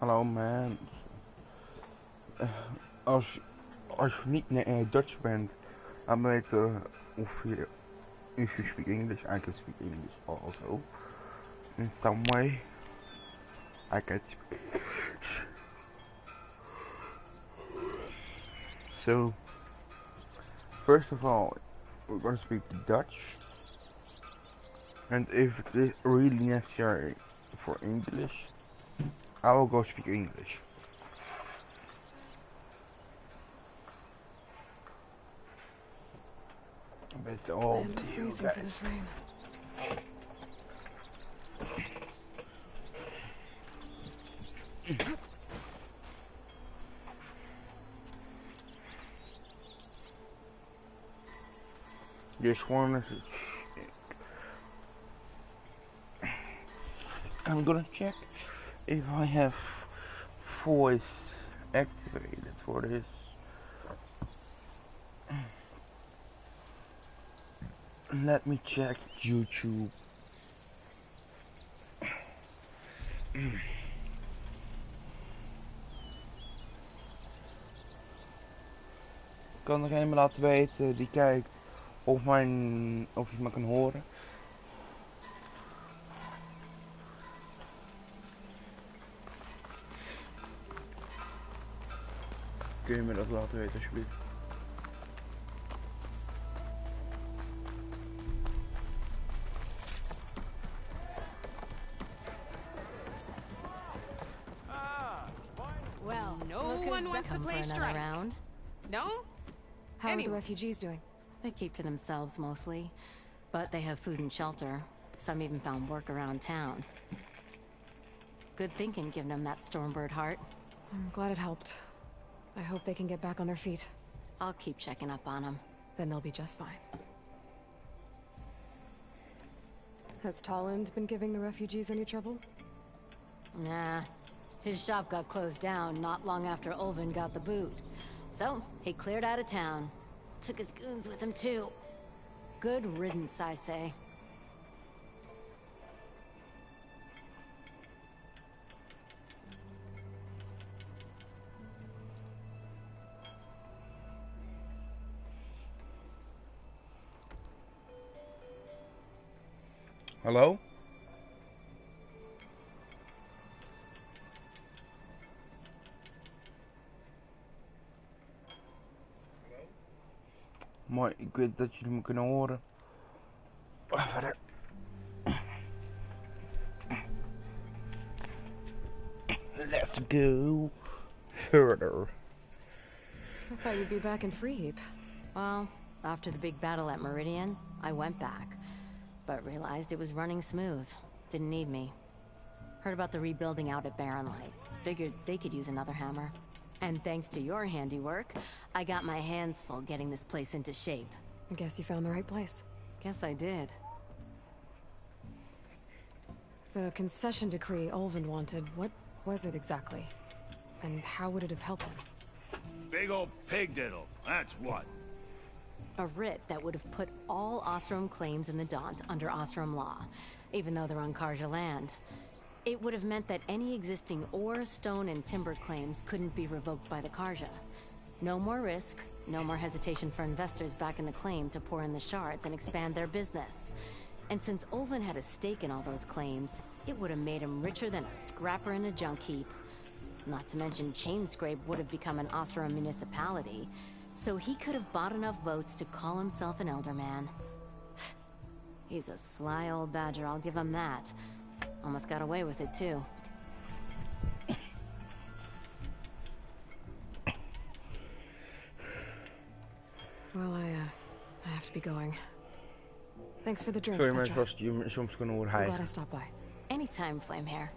Hallo man. Eh, als je niet Dutch bent, dan weten of je if you speak English, I can speak English also. In some way, I can speak. So, first of all, we're gonna speak Dutch. And if it is really necessary for English, I will go speak English. But it's all I'm to just you bracing guys. for this rain. Just wanted to. I'm gonna check if I have voice activated for this. Let me check YouTube. Kan er iemand laten weten die kijkt of je me kan horen? Kun je me dat laten weten alsjeblieft? Well, No one wants to play strike. round. No? How are the Anyway. refugees doing? They keep to themselves mostly, but they have food and shelter. Some even found work around town. Good thinking, giving them that Stormbird heart. I'm glad it helped. I hope they can get back on their feet. I'll keep checking up on them. Then they'll be just fine. Has Tolland been giving the refugees any trouble? Nah. His shop got closed down not long after Ulvin got the boot. So, he cleared out of town. Took his goons with him, too. Good riddance, I say. Hallo? Mooi, ik weet dat jullie me kunnen horen. Verder. Let's go further. I thought you'd be back in Freeheap. Well, after the big battle at Meridian, I went back. But realized it was running smooth. Didn't need me. Heard about the rebuilding out at Barren Light. Figured they could use another hammer. And thanks to your handiwork, I got my hands full getting this place into shape. I guess you found the right place. Guess I did. The concession decree Ulvin wanted, what was it exactly? And how would it have helped him? Big old pig diddle, that's what. A writ that would have put all Osram claims in the Daunt under Osram law, even though they're on Karja land. It would have meant that any existing ore, stone, and timber claims couldn't be revoked by the Karja. No more risk, no more hesitation for investors backing the claim to pour in the shards and expand their business. And since Ulvin had a stake in all those claims, it would have made him richer than a scrapper in a junk heap. Not to mention Chainscrape would have become an Osram municipality, so he could have bought enough votes to call himself an elderman. He's a sly old badger, I'll give him that. Almost got away with it, too. Well, I have to be going. Thanks for the drink, Sorry Petra. mensen, als je me soms kunnen horen I'm glad hijgen. I stopped by. Anytime, Flamehair.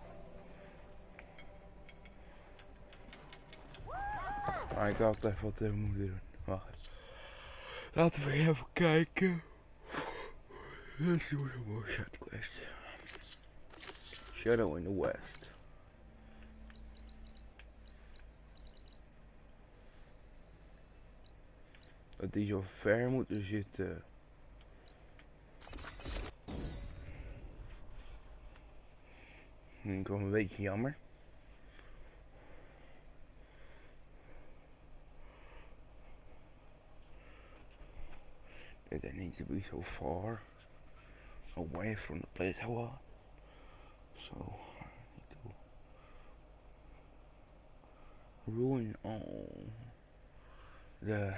Maar ik had even wat moeten doen. Wacht even. Laten we even kijken. Let's do some more side quest. Shadow in the West. Dat die zo ver moeten zitten. Vind ik wel een beetje jammer. They didn't need to be so far away from the place I was. So I need to ruin all the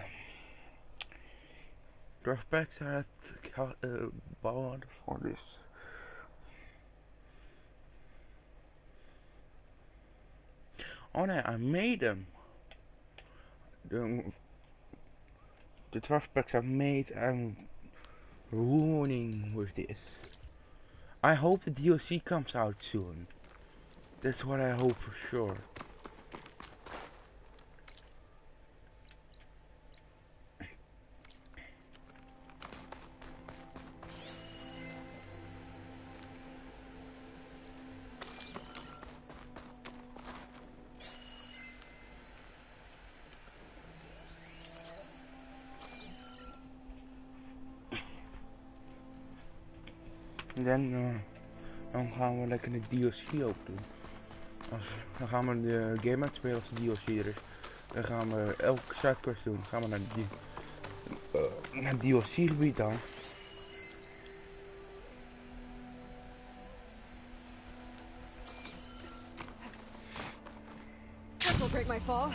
draft packs I had bought for this. Oh no, I made them. The draft packs I made, I'm ruining with this. I hope the DLC comes out soon. That's what I hope for sure. En dan gaan we lekker de DLC ook doen. Dan gaan we de game uitspelen als de DLC er is. Dan gaan we elke sidequest doen. Dan gaan we naar het DLC gebied dan. This will break my fall.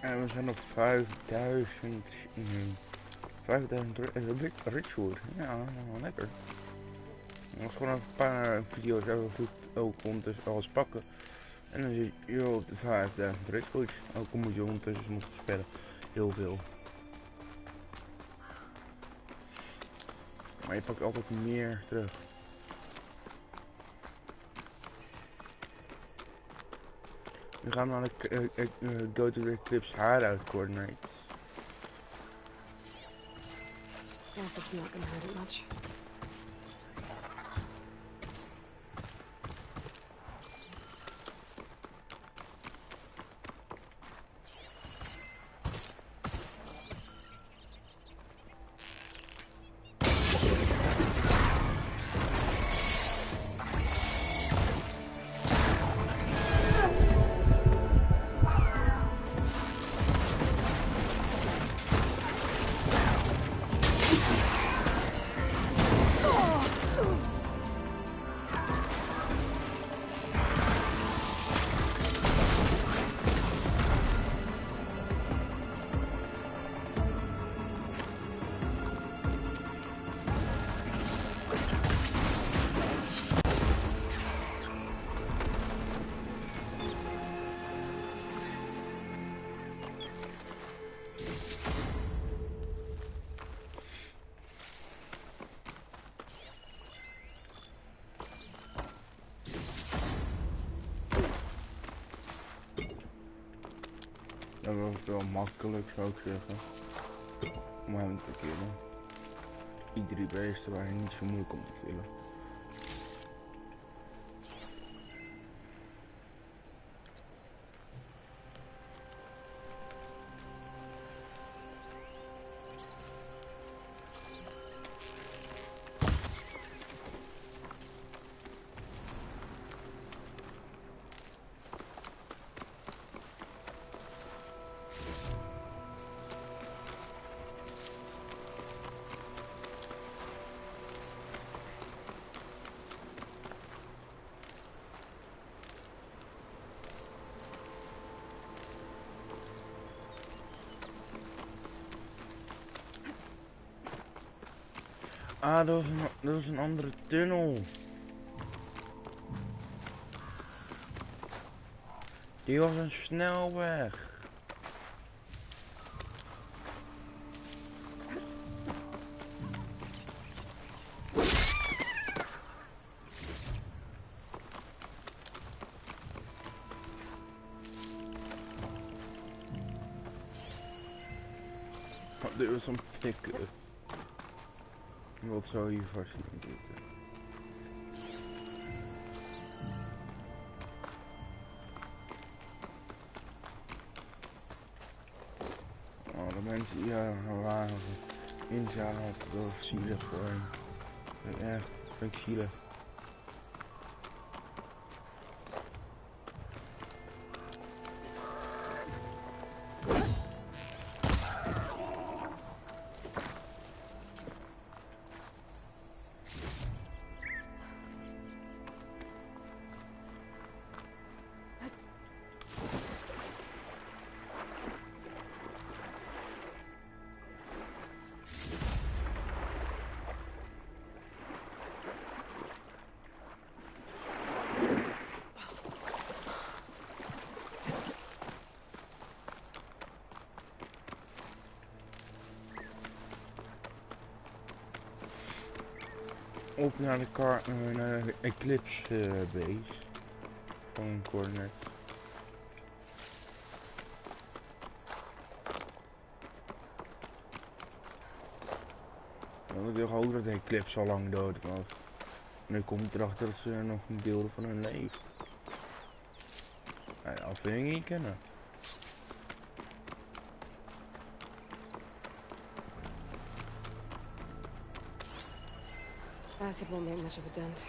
En we zijn op 5000 rituals. Ja, lekker. Dat was gewoon een paar video's even goed ook ondertussen alles pakken. En dan zit je op de 5000 rituals. Ook al moet je ondertussen spelen. Heel veel. Maar je pakt altijd meer terug. We gaan naar de go to the Eclipse hideout coordinates. Guess it's not gonna hurt it much. Dat was wel makkelijk, zou ik zeggen. Om hem te killen. Iedere beesten waren niet zo moeilijk om te killen. Ah, dat was een andere tunnel. Die was een snelweg. Oh, dit was een pick-up. Wat zou hier vast zitten? Oh, de mensen die waren in zaten, dat was zielig voor hem. Echt, vind ik zielig. Op naar de naar de Eclipse base van Coordinate. Want ik wil ook dat de Eclipse al lang dood was. Nu kom ik erachter dat ze nog een deel van hun leven. Ja, dat vind ik niet kennen. Acid won't make much of a dent.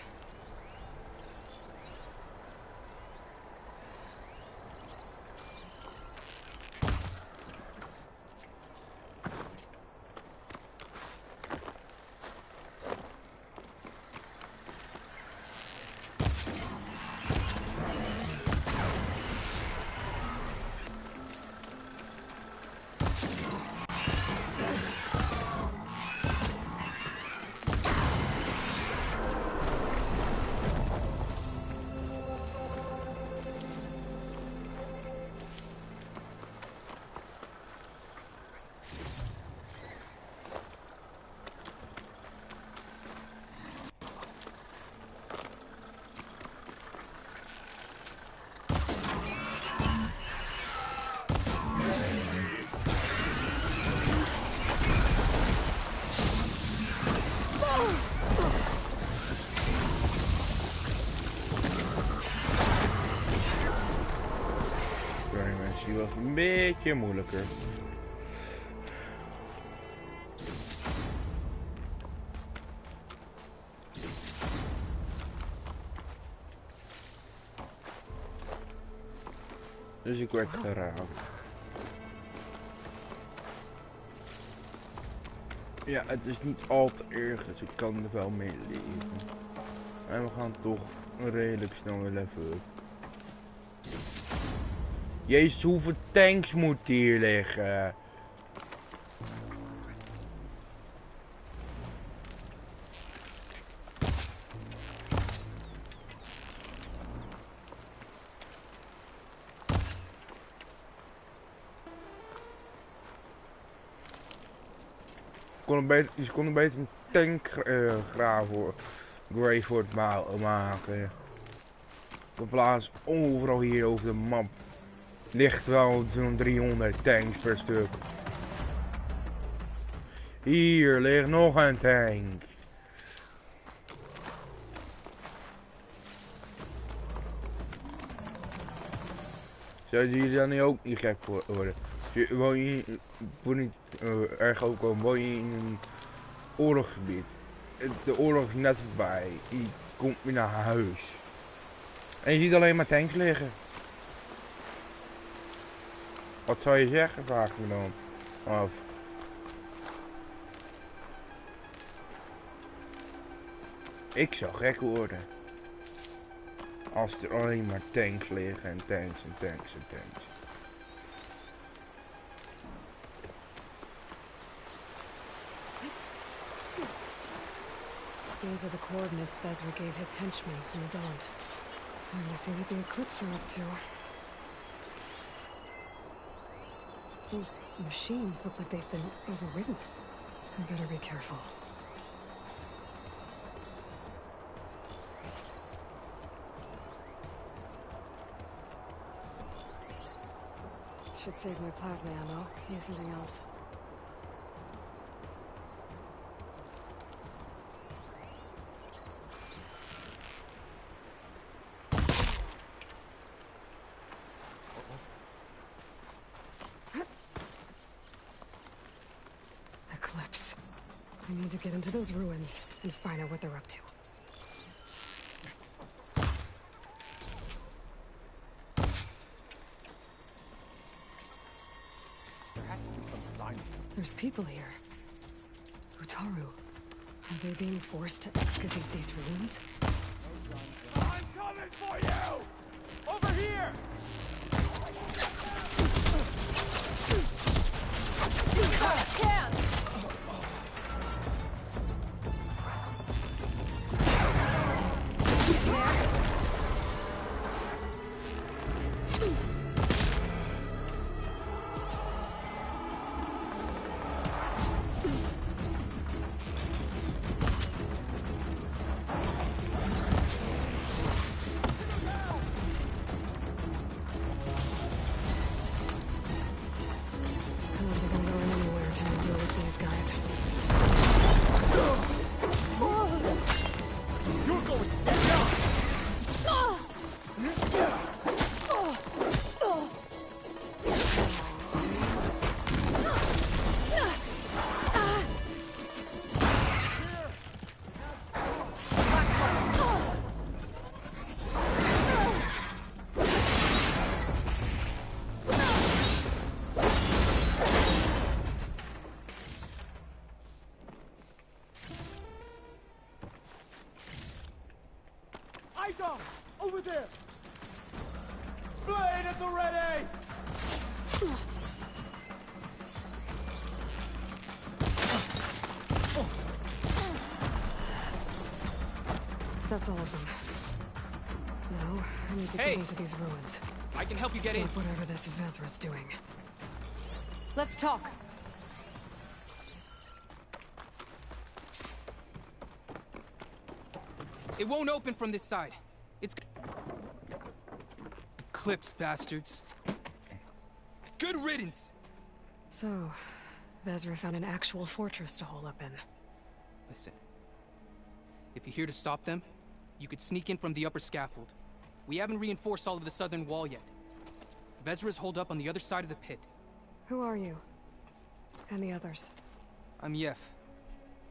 Die was een beetje moeilijker. Dus ik werd geraakt. Ja, het is niet al te erg, dus ik kan er wel mee leven. En we gaan toch redelijk snel weer level up. Jezus, hoeveel tanks moet hier liggen? Ze konden beter een tank graven, grave voor het maken. De plaats overal hier over de map ligt wel zo'n 300 tanks per stuk. Hier ligt nog een tank. Zouden jullie dan niet ook niet gek worden? Woon je niet erg ook al, woon je in een oorlogsgebied. De oorlog is net voorbij. Je komt weer naar huis. En je ziet alleen maar tanks liggen. Wat zou je zeggen, vraag ik me dan af. Ik zou gek worden. Als er alleen maar tanks liggen en tanks en tanks en tanks. These are the coordinates Vezra gave his henchmen in the Daunt. Time to see what the Eclipse are up to. Those machines look like they've been overridden. I better be careful. Should save my plasma ammo. Use something else. Eclipse. I need to get into those ruins and find out what they're up to. There has to be some sign. There's people here. Utaru. Are they being forced to excavate these ruins? I'm coming for you! Over here! Chance! Over there! Blade at the ready! That's all of them. Now, I need to get into these ruins. I can help you get in. Stop whatever this Vezra's doing. Let's talk. It won't open from this side. It's... Eclipse, bastards. Good riddance! So, Vezra found an actual fortress to hole up in. Listen. If you're here to stop them, you could sneak in from the upper scaffold. We haven't reinforced all of the southern wall yet. Vezra's holed up on the other side of the pit. Who are you? And the others? I'm Yef.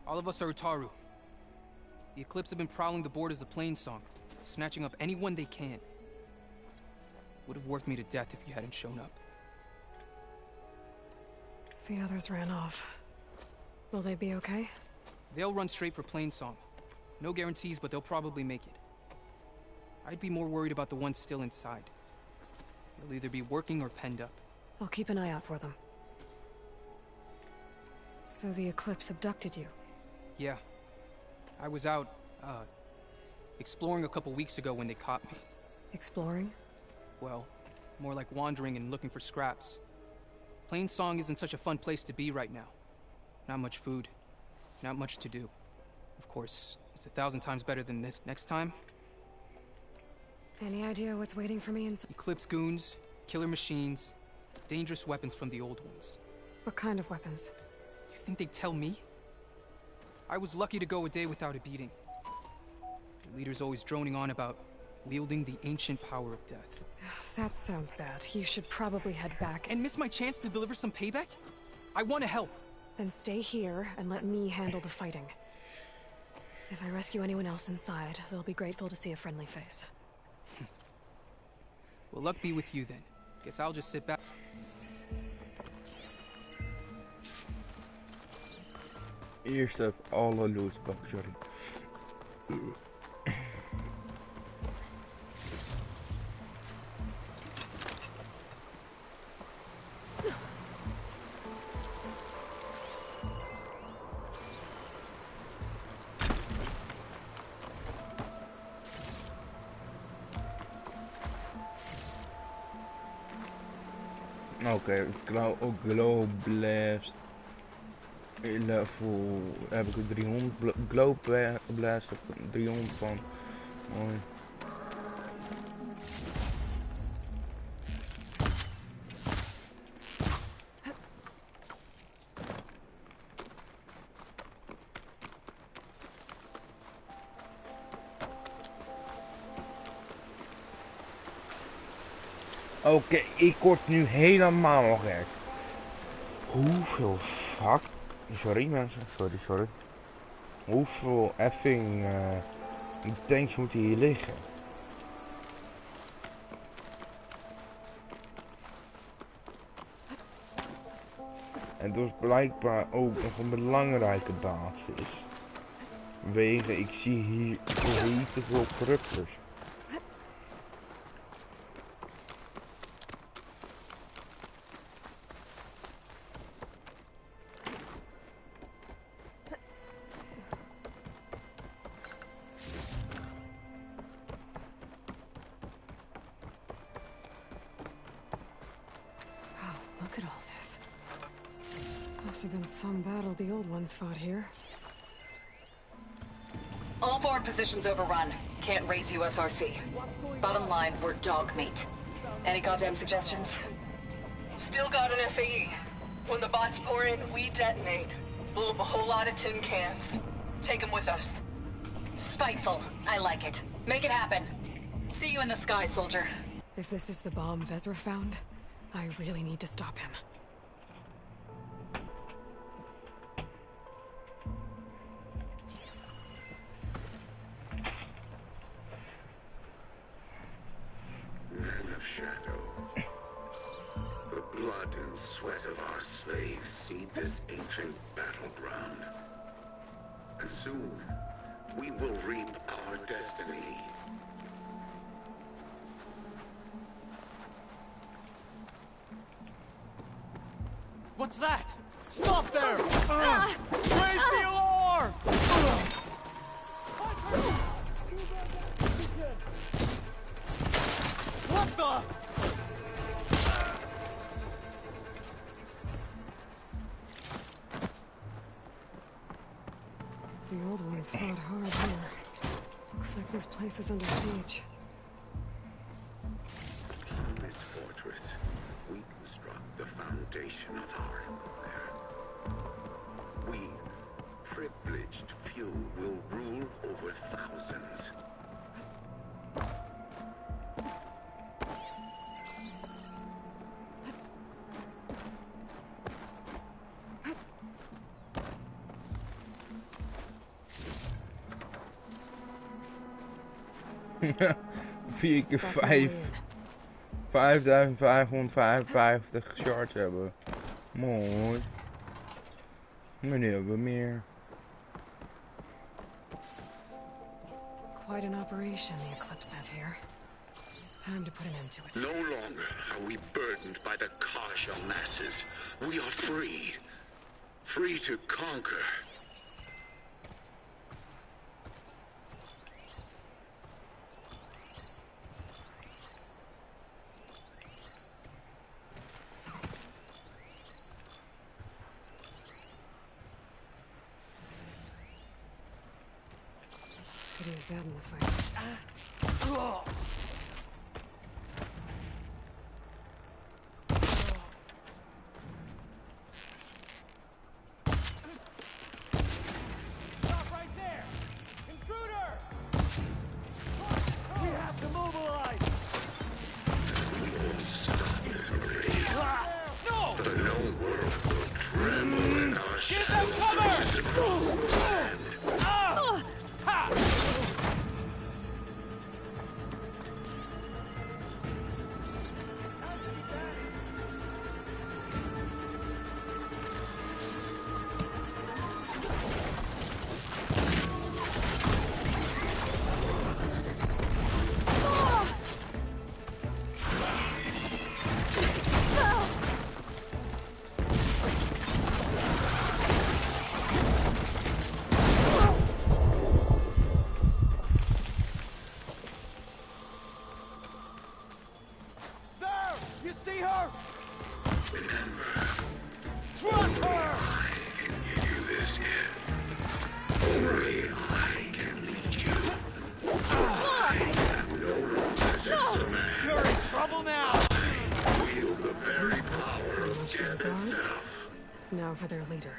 All of us are Utaru. The Eclipse have been prowling the borders of Plainsong, snatching up anyone they can. Would have worked me to death if you hadn't shown up. The others ran off. Will they be okay? They'll run straight for Plainsong. No guarantees, but they'll probably make it. I'd be more worried about the ones still inside. They'll either be working or penned up. I'll keep an eye out for them. So the Eclipse abducted you? Yeah. I was out, exploring a couple weeks ago when they caught me. Exploring? Well, more like wandering and looking for scraps. Plainsong isn't such a fun place to be right now. Not much food. Not much to do. Of course, it's 1,000 times better than this. Next time? Any idea what's waiting for me inside? Eclipse goons, killer machines, dangerous weapons from the old ones. What kind of weapons? You think they'd tell me? I was lucky to go a day without a beating. The leader's always droning on about wielding the ancient power of death. That sounds bad. You should probably head back. And miss my chance to deliver some payback? I want to help. Then stay here and let me handle the fighting. If I rescue anyone else inside, they'll be grateful to see a friendly face. Well, luck be with you then. Guess I'll just sit back. Eerst heb alle lootbak, sorry. Oké, glow blast. Level heb ik er 300. Glow blast heb ik 300 van. Mooi. Oké, ik word nu helemaal gek. Hoeveel fuck Sorry mensen, sorry. Hoeveel effing tanks moeten hier liggen? En dat is blijkbaar ook nog een belangrijke basis. Vanwege, ik zie hier te veel corruptors. Look at all this. Must have been some battle the old ones fought here. All forward positions overrun. Can't raise USRC. Bottom line, we're dog meat. Any goddamn suggestions? Still got an FAE. When the bots pour in, we detonate. Blow up a whole lot of tin cans. Take them with us. Spiteful. I like it. Make it happen. See you in the sky, soldier. If this is the bomb Vezra found, I really need to stop him. Men of shadow. The blood and sweat of our slaves seed this ancient battleground. And soon, we will reap our destiny. What's that? Stop there! Raise the alarm! What the? The old ones fought hard here. Looks like this place was under siege. Upon this fortress, we construct the foundation of our empire. We, privileged few, will rule over thousands. Vier keer 5555 shards hebben. Mooi. Maar nu hebben we meer. Quite an operation the Eclipse have here. Time to put an end to it. No longer are we burdened by the Kaja masses. We are free. Free to conquer. Could use that in the fight. Stop right there! Intruder! We have to mobilize! No! The known world will tremble in our Give them cover! Ha! You see her? remember. Trust her! I can give you this gift. Only I can lead you. I have no presence of man. You're in trouble now! Wield the very power So of much for the death guards. itself. Now for their leader.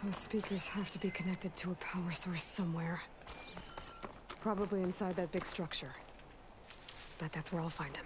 Those speakers have to be connected to a power source somewhere. Probably inside that big structure. Bet that's where I'll find him.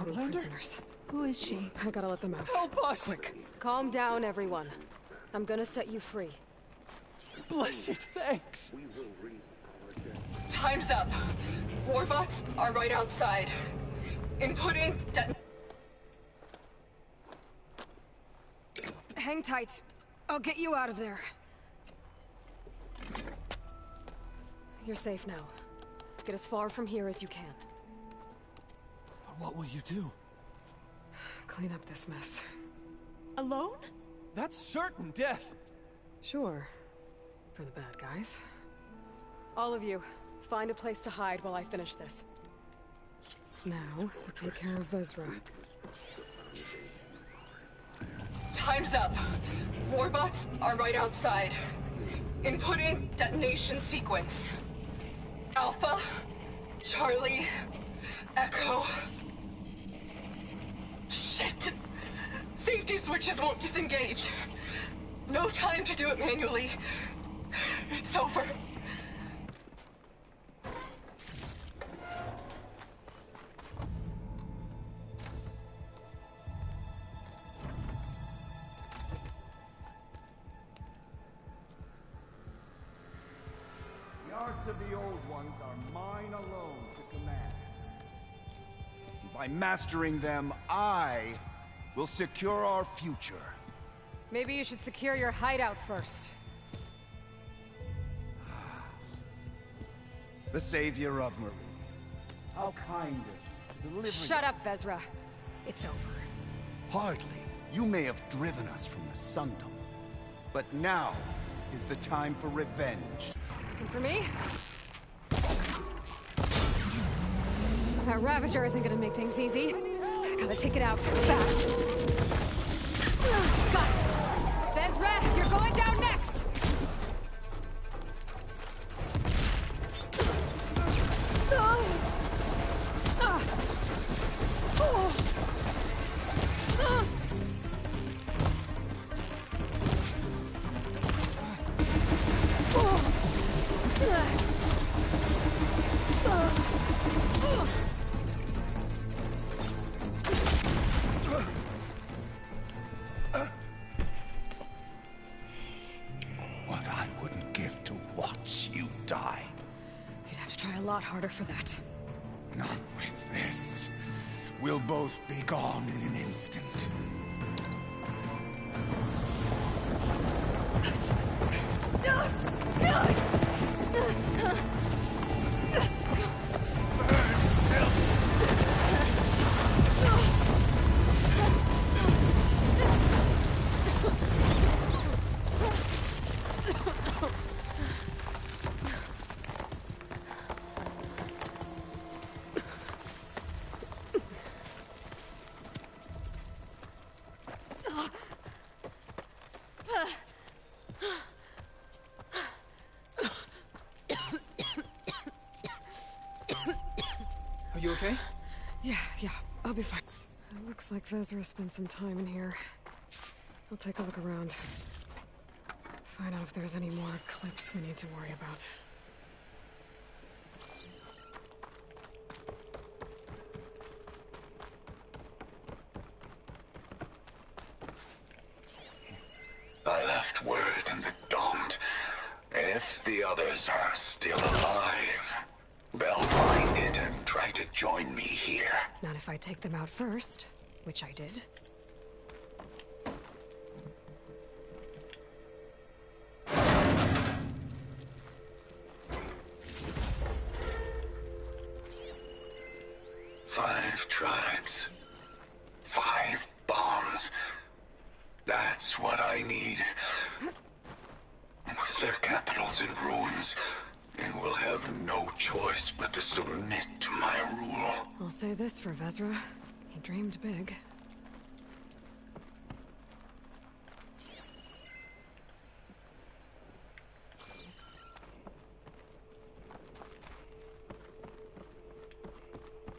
Outlander prisoners. Who is she? I gotta let them out. Help us! Quick. Calm down, everyone. I'm gonna set you free. Blessed thanks! Time's up. Warbots are right outside. Inputting Hang tight. I'll get you out of there. You're safe now. Get as far from here as you can. What will you do? Clean up this mess. Alone? That's certain death! Sure. For the bad guys. All of you, find a place to hide while I finish this. Now, take care of Vezra. Time's up. Warbots are right outside. Inputting detonation sequence. Alpha, Charlie, Echo. Shit! Safety switches won't disengage. No time to do it manually. It's over. The arts of the old ones are mine alone to command. By mastering them, I will secure our future. Maybe you should secure your hideout first. The savior of Marie. How kind of you to deliver. Shut up, Vezra. It's over. Hardly. You may have driven us from the Sundom. But now is the time for revenge. Looking for me? That Ravager isn't gonna make things easy. I gotta take it out fast. Got it! Vezra, you're going down next! What I wouldn't give to watch you die. You'd have to try a lot harder for that. Not with this. We'll both be gone in an instant. Are you okay? Yeah, I'll be fine. It looks like Vezra spent some time in here. I'll take a look around. Find out if there's any more clips we need to worry about. I left word in the Daunt. If the others are still alive, they'll find it and try to join me here. Not if I take them out first, which I did. Five tribes. 5 bombs. That's what I need. With their capitals in ruins, they will have no choice but to submit to my rule. I'll say this for Vezra. He dreamed big.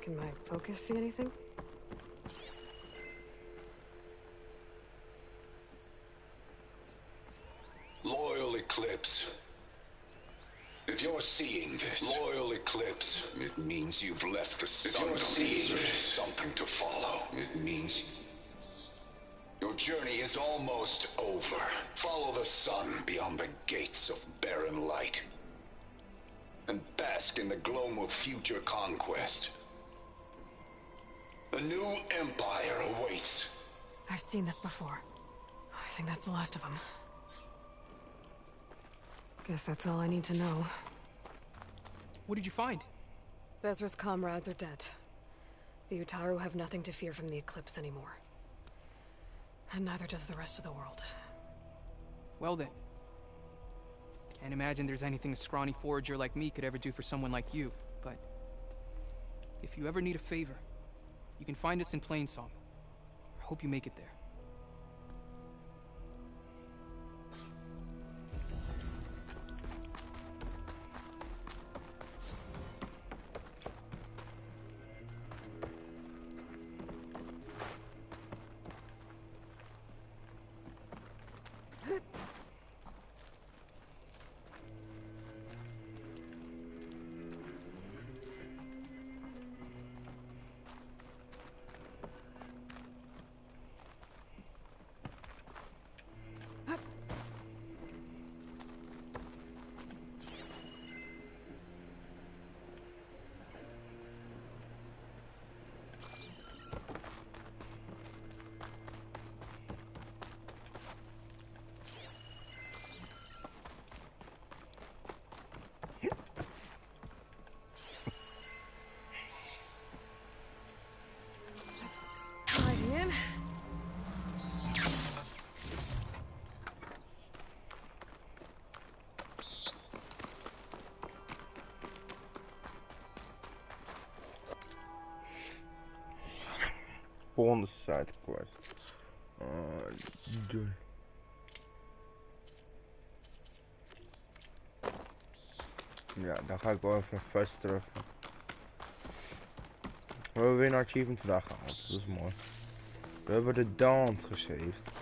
Can my focus see anything? Loyal Eclipse. If you're seeing this, loyal Eclipse, it means you've left the sun. If you're seeing this, something to follow. It means your journey is almost over. Follow the sun beyond the gates of barren light, and bask in the glow of future conquest. The new empire awaits. I've seen this before. I think that's the last of them. Guess that's all I need to know. What did you find? Vezra's comrades are dead. The Utaru have nothing to fear from the Eclipse anymore. And neither does the rest of the world. Well then. Can't imagine there's anything a scrawny forager like me could ever do for someone like you, but if you ever need a favor, you can find us in Plainsong. I hope you make it there. Volgende side quest. Ja, daar ga ik wel even vast terug. We hebben weer een achievement vandaag gehaald, dat is mooi. We hebben de Dawn gesaved.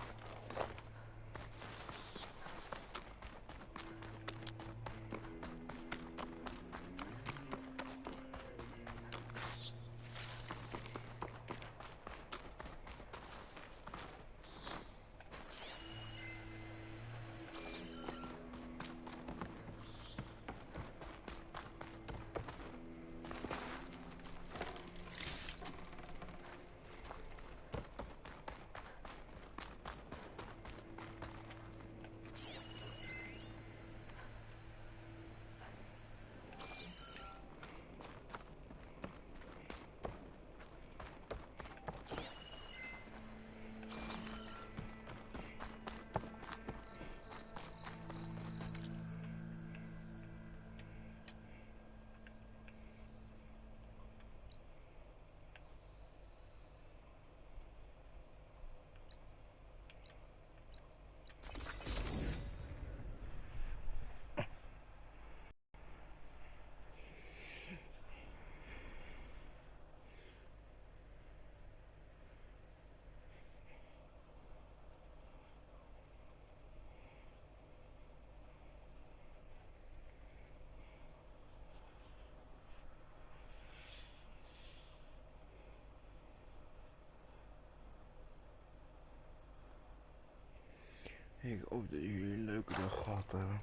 Ik hoop dat jullie een leuke dag gehad hebben.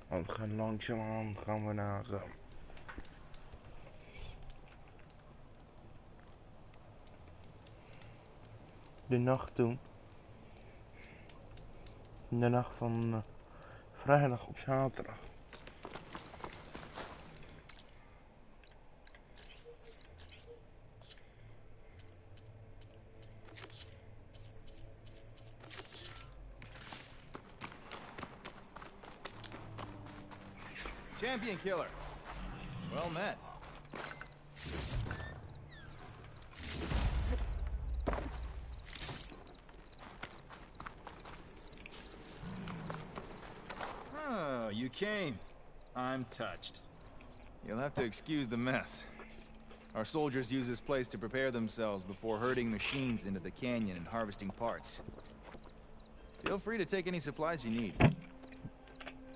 Want we gaan langzaamaan naar de nacht toe. De nacht van vrijdag op zaterdag. Champion killer. Well met. Oh, you came. I'm touched. You'll have to excuse the mess. Our soldiers use this place to prepare themselves before herding machines into the canyon and harvesting parts. Feel free to take any supplies you need.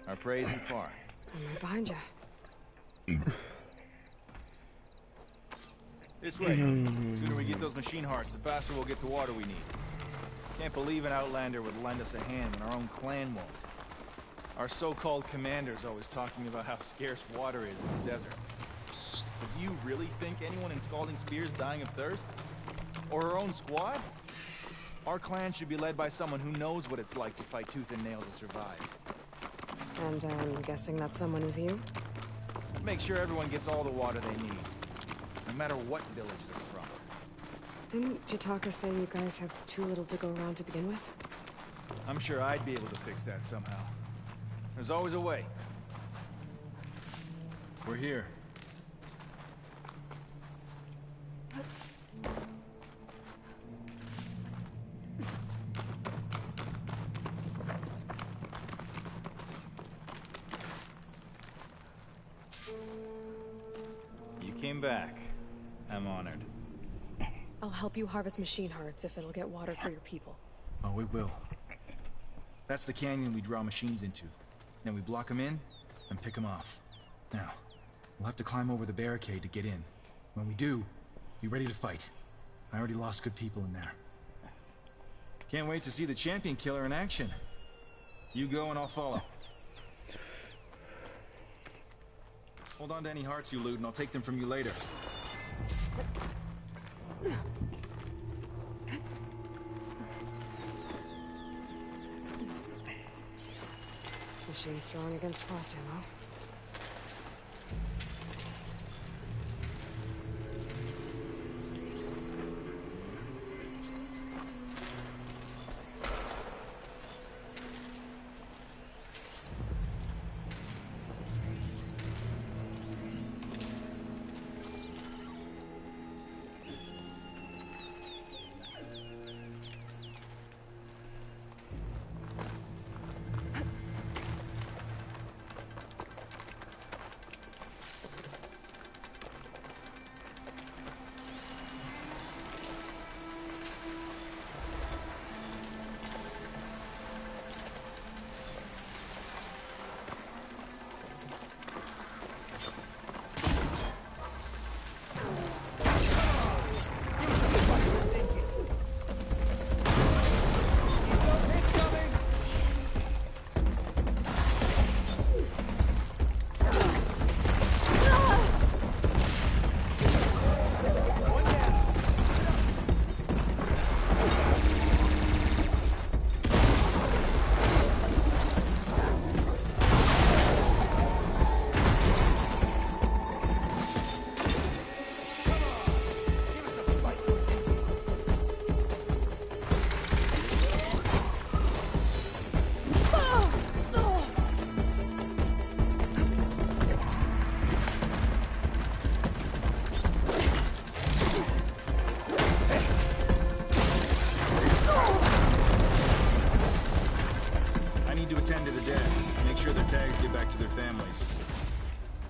Our prey isn't far. I'm right behind you. This way. The sooner we get those machine hearts, the faster we'll get the water we need. Can't believe an outlander would lend us a hand when our own clan won't. Our so-called commander's always talking about how scarce water is in the desert. Do you really think anyone in Scalding Spear's dying of thirst? Or our own squad? Our clan should be led by someone who knows what it's like to fight tooth and nail to survive. And I'm guessing that someone is you? Make sure everyone gets all the water they need, no matter what village they're from. Didn't Jataka say you guys have too little to go around to begin with? I'm sure I'd be able to fix that somehow. There's always a way. We're here. You came back. I'm honored. I'll help you harvest machine hearts if it'll get water for your people. Oh, we will. That's the canyon we draw machines into. Then we block them in and pick them off. Now, we'll have to climb over the barricade to get in. When we do, be ready to fight. I already lost good people in there. Can't wait to see the champion killer in action. You go and I'll follow. Hold on to any hearts you loot and I'll take them from you later. Machine strong against frost ammo.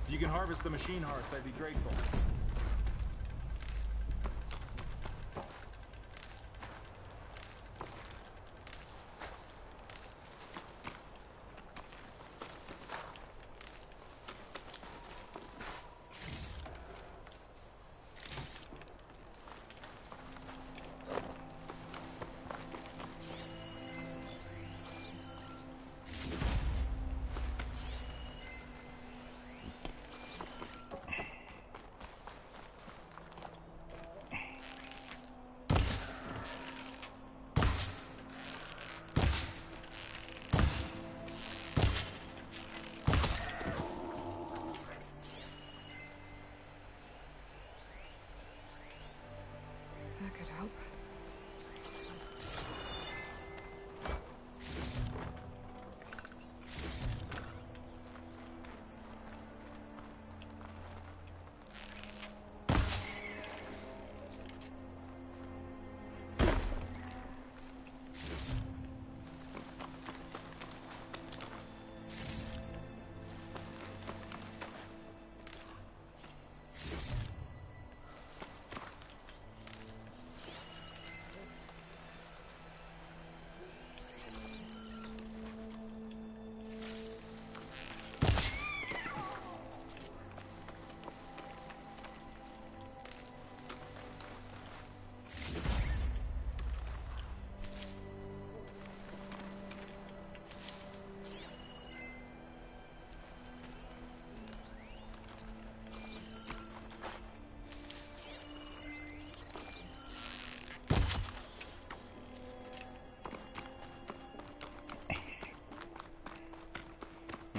If you can harvest the machine hearts, I'd be grateful.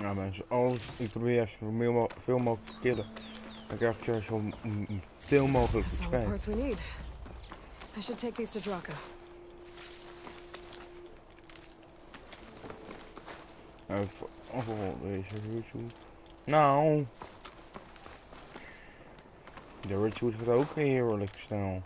Ja mensen, alles, ik probeer veel mogelijk te killen. Dan krijg ik zo veel mogelijk That's all the parts we need. I should take these to Draka. Even deze ritual. Nou. De ritual gaat ook heerlijk snel.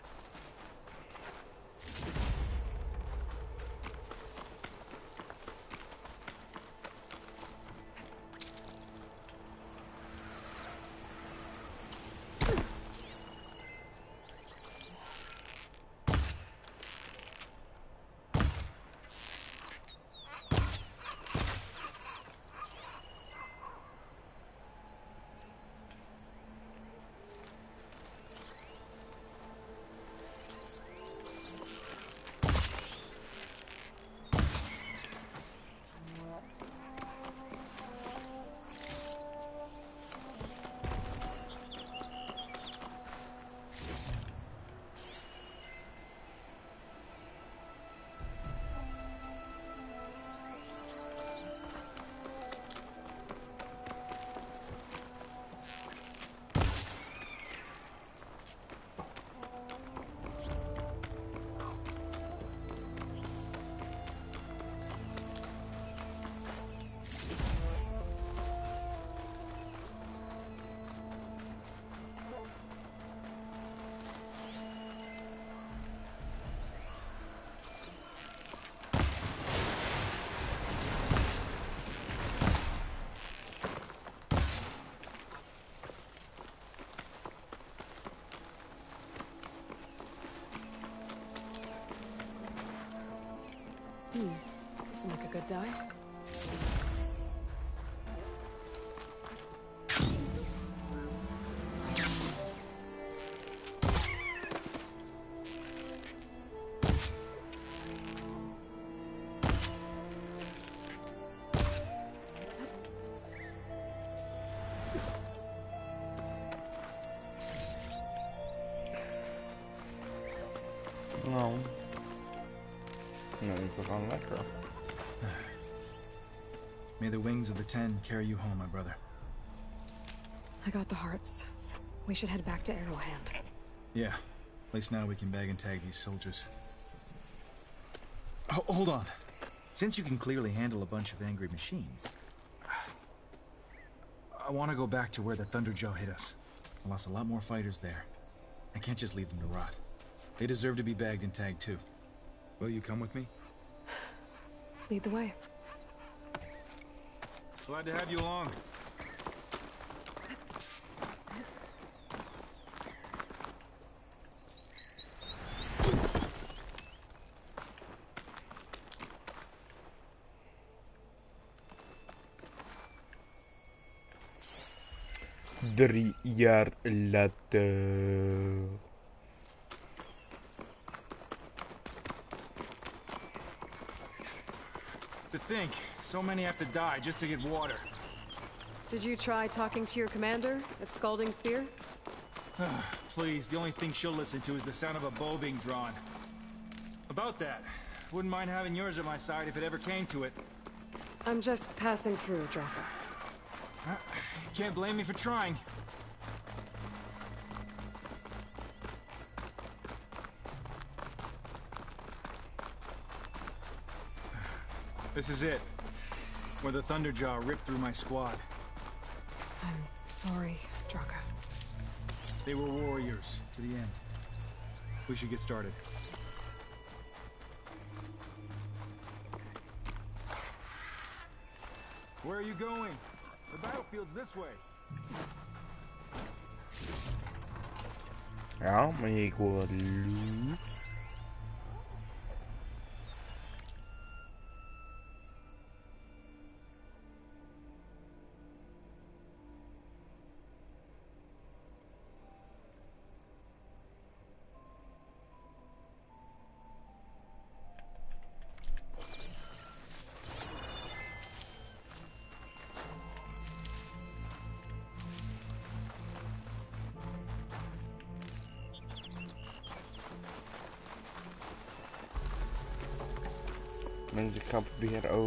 Doesn't look a good die. Nou. Nee, we gaan lekker. May the wings of the Ten carry you home, my brother. I got the hearts. We should head back to Arrowhand. Yeah. At least now we can bag and tag these soldiers. Oh, hold on. Since you can clearly handle a bunch of angry machines, I want to go back to where the Thunderjaw hit us. I lost a lot more fighters there. I can't just leave them to rot. They deserve to be bagged and tagged too. Will you come with me? Lead the way. Glad to have you along. Drie jaar later. To think, so many have to die just to get water. Did you try talking to your commander at Scalding Spear? Please, the only thing she'll listen to is the sound of a bow being drawn. About that, wouldn't mind having yours at my side if it ever came to it. I'm just passing through, Draka. Can't blame me for trying. This is it. Where the Thunderjaw ripped through my squad. I'm sorry, Draka. They were warriors to the end. We should get started. Where are you going? The battlefield's this way. Ja, maar ik wil wat loot.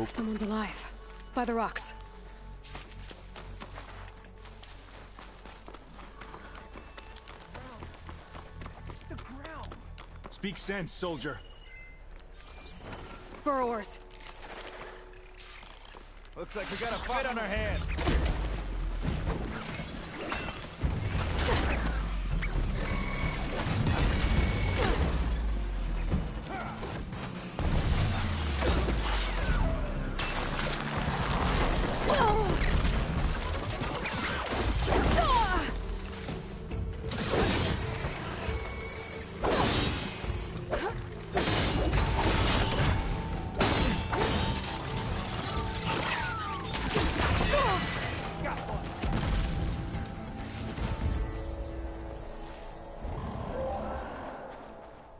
Someone's alive. By the rocks. Speak sense, soldier. Burrowers. Looks like we got a fight on our hands.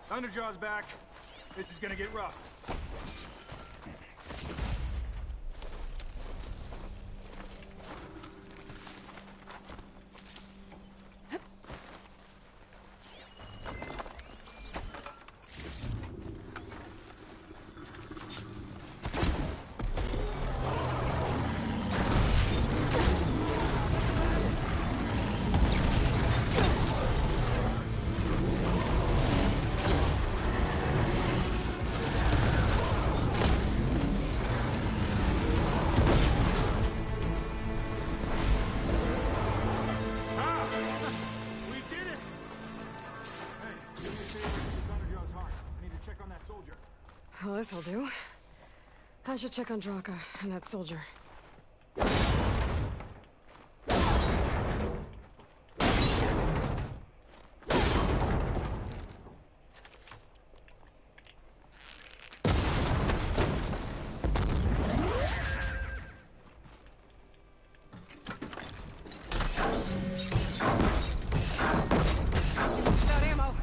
Thunderjaw's back. This is gonna get rough. Well, this'll do. I should check on Draka and that soldier. Without ammo.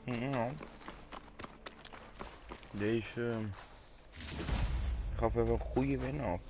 Nou, deze gaf even een goede win af.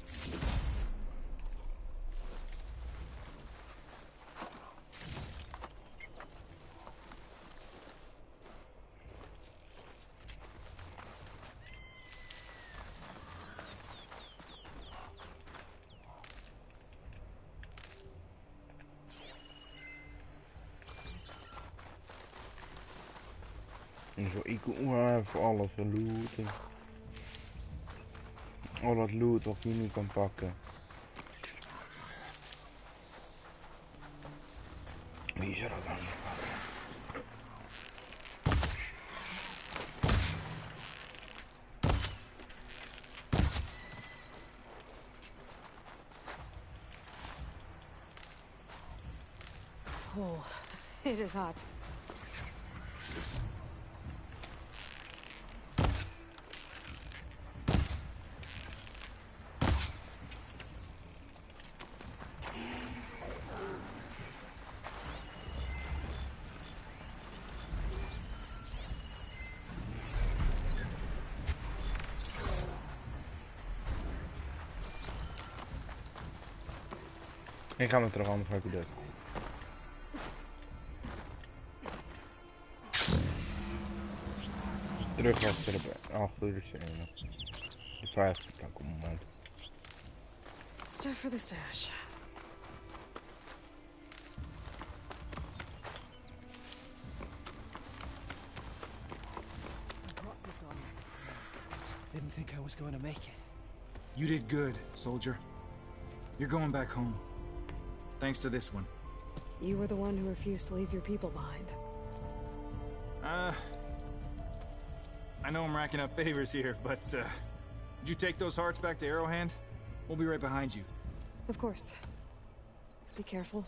Zo, ik wil even alles looten. Al dat loot wat je nu kan pakken. Wie zou dat dan niet pakken? Oh, it is hot. Ik ga me terug, anders ga ik dood. Terug achter de scène. De 50 dan komt moment. Stuff for the stash. Didn't think I was going to make it. You did good, soldier. You're going back home. Thanks to this one. You were the one who refused to leave your people behind. I know I'm racking up favors here, but, would you take those hearts back to Arrowhand? We'll be right behind you. Of course. Be careful.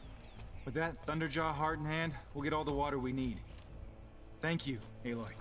With that Thunderjaw heart in hand, we'll get all the water we need. Thank you, Aloy.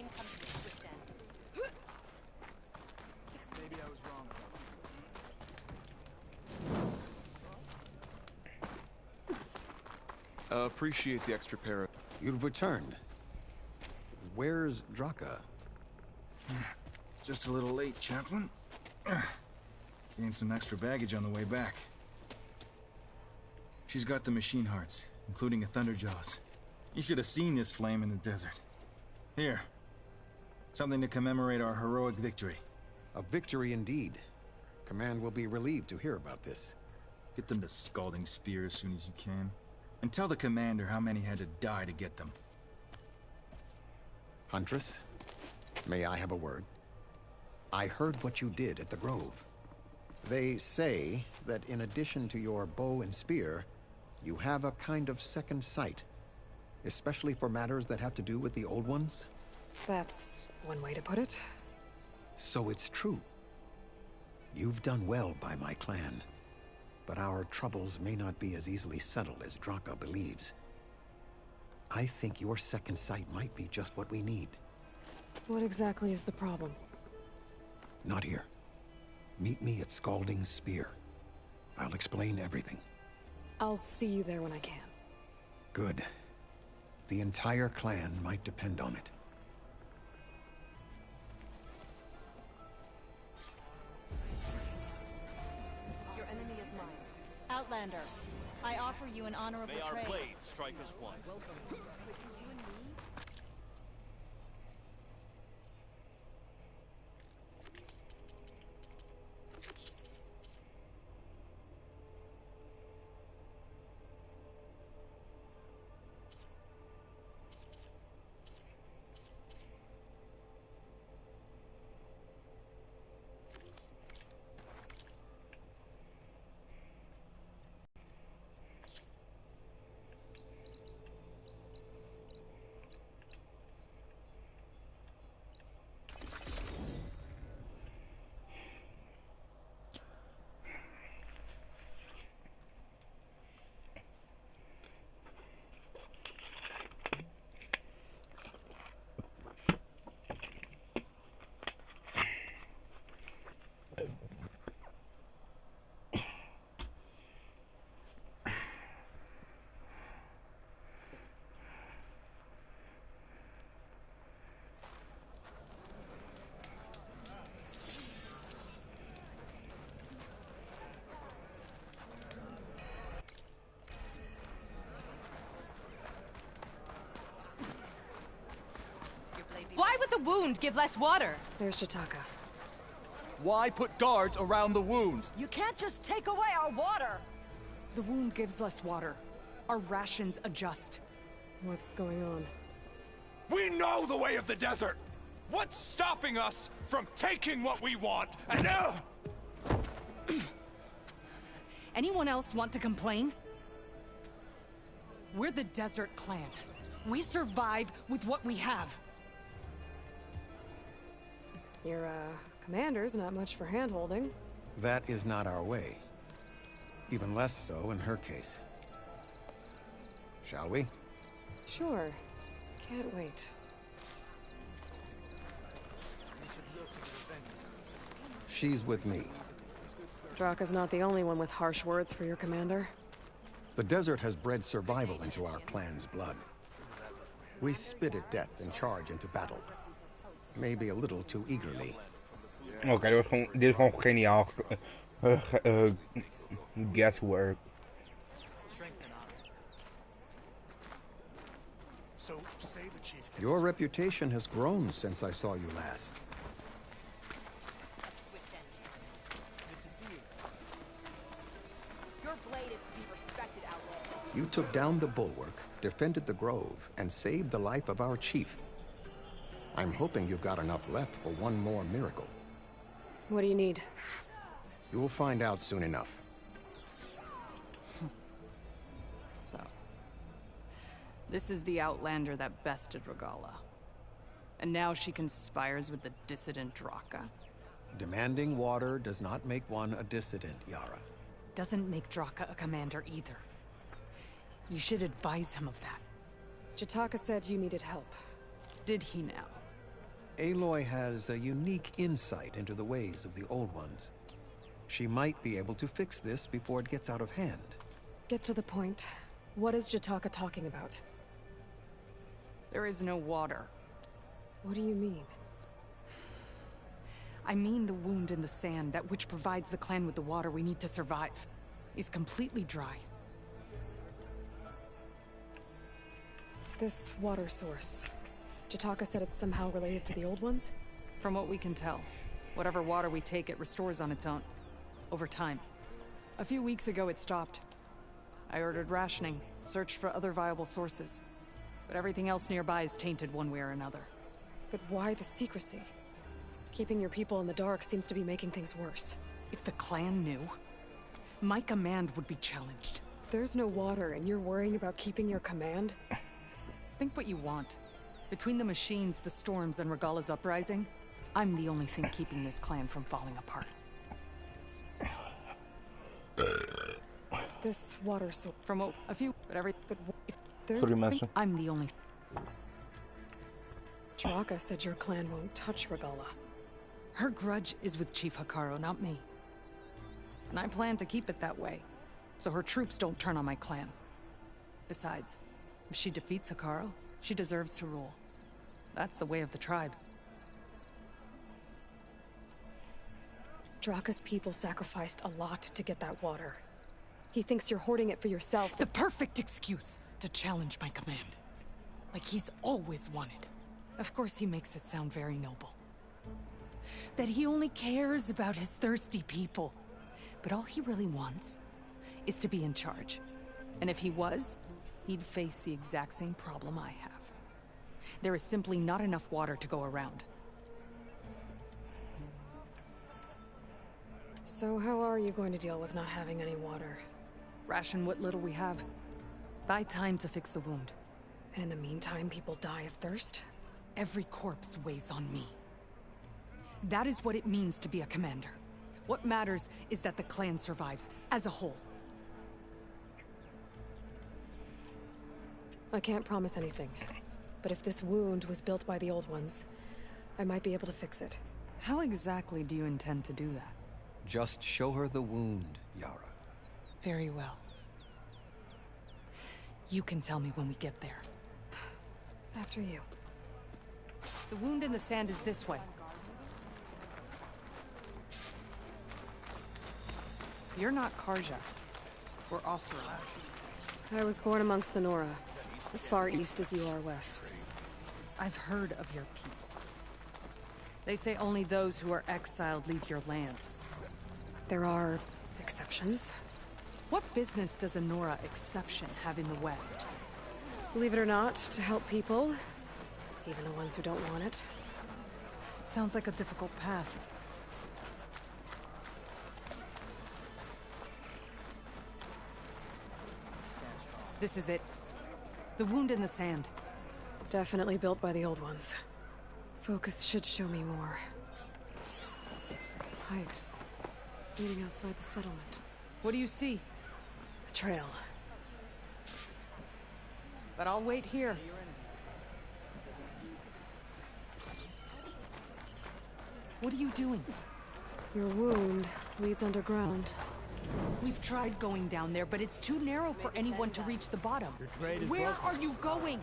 train comes to a swift end. Maybe I was wrong. Appreciate the extra pair. You've returned. Where's Draka? Just a little late, Chaplain. Gained some extra baggage on the way back. She's got the machine hearts, including a Thunderjaws. You should have seen this flame in the desert. Here. Something to commemorate our heroic victory. A victory indeed. Command will be relieved to hear about this. Get them to Scalding Spear as soon as you can. And tell the commander how many had to die to get them. Huntress, may I have a word? I heard what you did at the Grove. They say that in addition to your bow and spear, you have a kind of second sight, especially for matters that have to do with the Old Ones? That's one way to put it. So it's true. You've done well by my clan, but our troubles may not be as easily settled as Draka believes. I think your second sight might be just what we need. What exactly is the problem? Not here. Meet me at Scalding Spear. I'll explain everything. I'll see you there when I can. Good. The entire clan might depend on it. Your enemy is mine. Outlander, I offer you an honorable trade. May our blades strike as one. Why would the wound give less water? There's Jataka. Why put guards around the wound? You can't just take away our water! The wound gives less water. Our rations adjust. What's going on? We know the way of the desert! What's stopping us from taking what we want and Anyone else want to complain? We're the Desert Clan. We survive with what we have. Your, commander's not much for hand-holding. That is not our way. Even less so in her case. Shall we? Sure. Can't wait. She's with me. Draka's not the only one with harsh words for your commander. The desert has bred survival into our clan's blood. We spit at death and charge into battle. Maybe a little too eagerly. Oké, dit is gewoon geniaal. Guesswork. So, say the chief. Your reputation has grown since I saw you last. Your blade is to be respected, outlaw. You took down the bulwark, defended the grove, and saved the life of our chief. I'm hoping you've got enough left for one more miracle. What do you need? You'll find out soon enough. So, this is the Outlander that bested Regala. And now she conspires with the dissident Draka. Demanding water does not make one a dissident, Yara. Doesn't make Draka a commander either. You should advise him of that. Jataka said you needed help. Did he now? Aloy has a unique insight into the ways of the Old Ones. She might be able to fix this before it gets out of hand. Get to the point. What is Jataka talking about? There is no water. What do you mean? I mean the wound in the sand, that which provides the clan with the water we need to survive, is completely dry. This water source. Jataka said it's somehow related to the Old Ones? From what we can tell, whatever water we take, it restores on its own. Over time. A few weeks ago, it stopped. I ordered rationing, searched for other viable sources. But everything else nearby is tainted one way or another. But why the secrecy? Keeping your people in the dark seems to be making things worse. If the clan knew, my command would be challenged. There's no water, and you're worrying about keeping your command? Think what you want. Between the machines, the storms, and Regalla's uprising, I'm the only thing keeping this clan from falling apart. This water source... From a few... But if there's... I'm the only... Draka said your clan won't touch Regalla. Her grudge is with Chief Hikaru, not me. And I plan to keep it that way, so her troops don't turn on my clan. Besides, if she defeats Hikaru, she deserves to rule. That's the way of the tribe. Draka's people sacrificed a lot to get that water. He thinks you're hoarding it for yourself. The perfect excuse to challenge my command. Like he's always wanted. Of course he makes it sound very noble. That he only cares about his thirsty people. But all he really wants is to be in charge. And if he was, he'd face the exact same problem I have. There is simply not enough water to go around. So how are you going to deal with not having any water? Ration what little we have. Buy time to fix the wound. And in the meantime, people die of thirst? Every corpse weighs on me. That is what it means to be a commander. What matters is that the clan survives, as a whole. I can't promise anything. But if this wound was built by the Old Ones, I might be able to fix it. How exactly do you intend to do that? Just show her the wound, Yara. Very well. You can tell me when we get there. After you. The wound in the sand is this way. You're not Karja. Or Osira. I was born amongst the Nora, as far east as you are west. I've heard of your people. They say only those who are exiled leave your lands. There are exceptions. What business does a Nora exception have in the West? Believe it or not, to help people, even the ones who don't want it. Sounds like a difficult path. This is it. The wound in the sand. Definitely built by the Old Ones. Focus should show me more. Pipes. Leading outside the settlement. What do you see? A trail. But I'll wait here. What are you doing? Your wound leads underground. We've tried going down there, but it's too narrow for anyone to reach the bottom. Where are you going?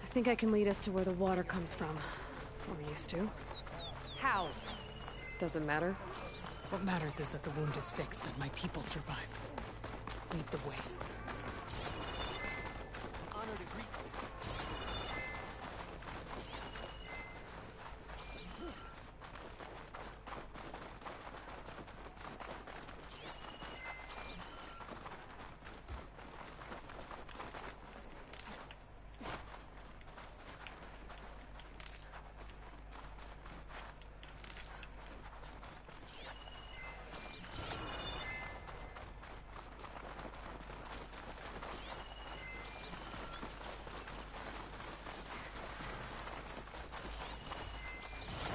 I think I can lead us to where the water comes from. Or used to. How? Doesn't matter. What matters is that the wound is fixed and my people survive. Lead the way.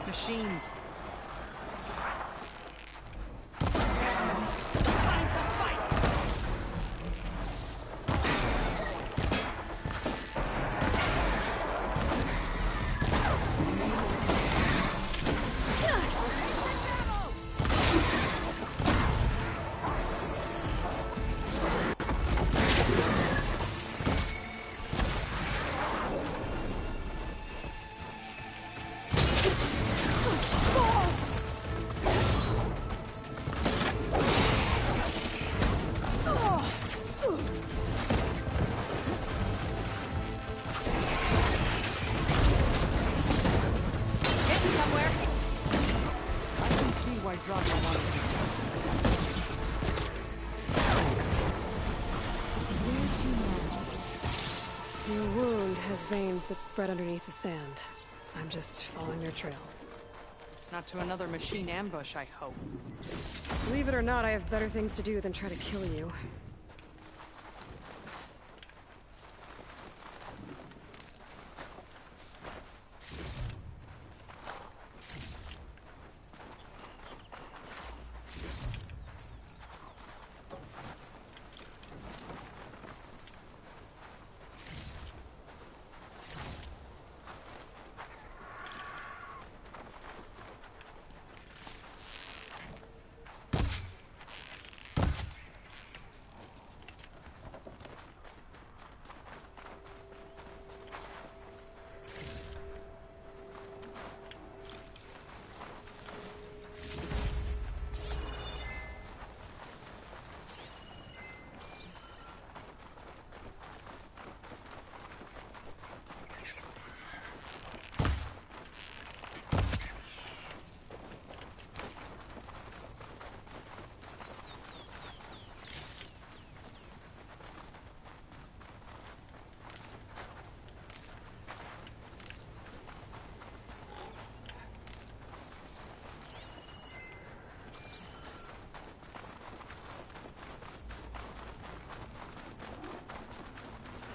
Machines. has veins that spread underneath the sand. I'm just following their trail. Not to another machine ambush, I hope. Believe it or not, I have better things to do than try to kill you.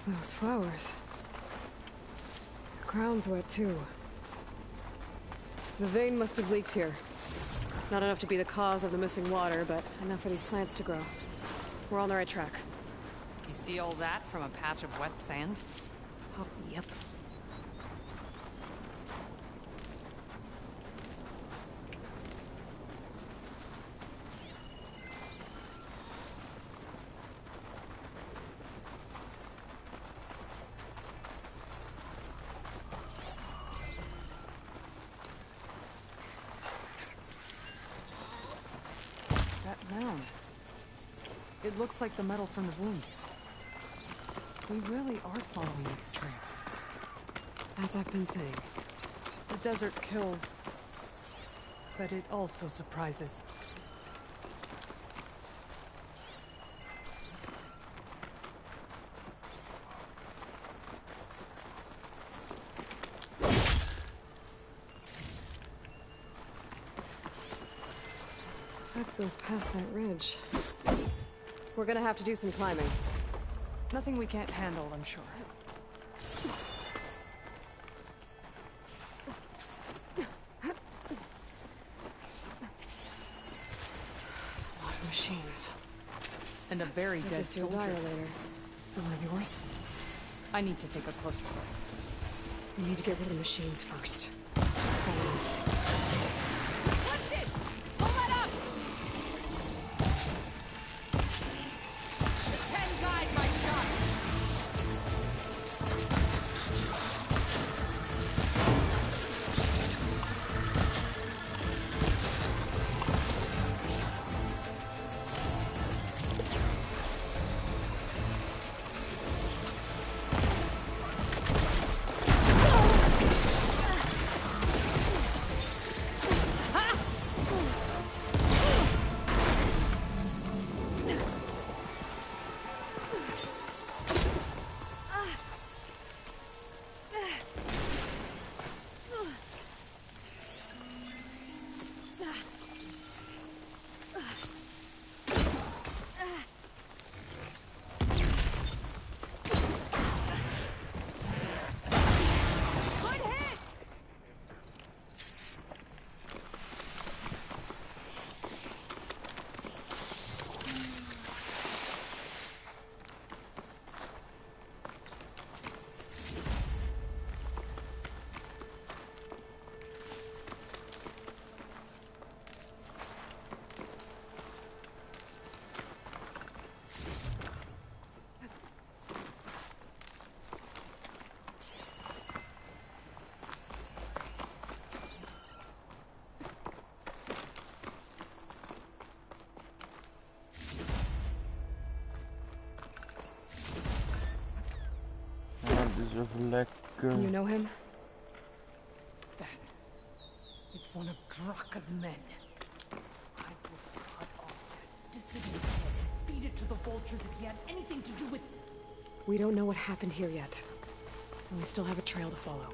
Those flowers. The ground's wet too. The vein must have leaked here. Not enough to be the cause of the missing water, but enough for these plants to grow. We're on the right track. You see all that from a patch of wet sand? Oh, yep. Mound. It looks like the metal from the wound. We really are following its trail. As I've been saying. The desert kills, but it also surprises. That goes past that ridge. We're gonna have to do some climbing. Nothing we can't handle, I'm sure. There's a lot of machines. And a very dead soldier. Later. So one of yours? I need to take a closer look. We need to get rid of the machines first. You know him? That is one of Draka's men. I will cut off that dissident head and feed it to the vultures if he had anything to do with... We don't know what happened here yet. We still have a trail to follow.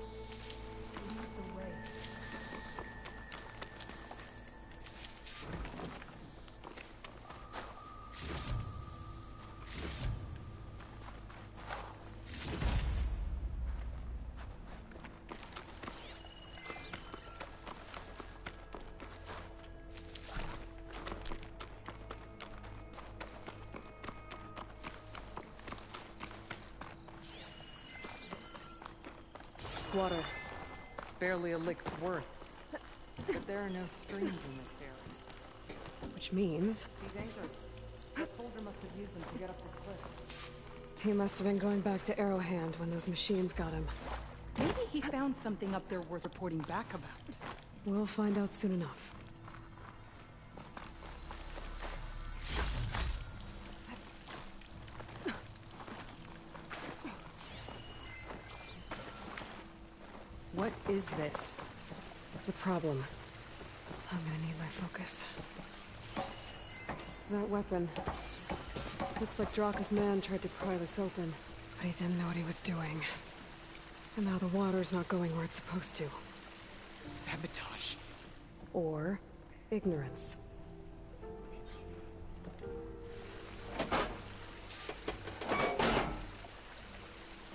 Water. Barely a lick's worth. But there are no streams in this area. Which means... These anchors. The soldier must have used them to get up this cliff. he must have been going back to Arrowhand when those machines got him. Maybe he found something up there worth reporting back about. We'll find out soon enough. What is this? The problem. I'm gonna need my focus. That weapon. Looks like Draka's man tried to pry this open, but he didn't know what he was doing. And now the water's not going where it's supposed to. Sabotage. Or ignorance.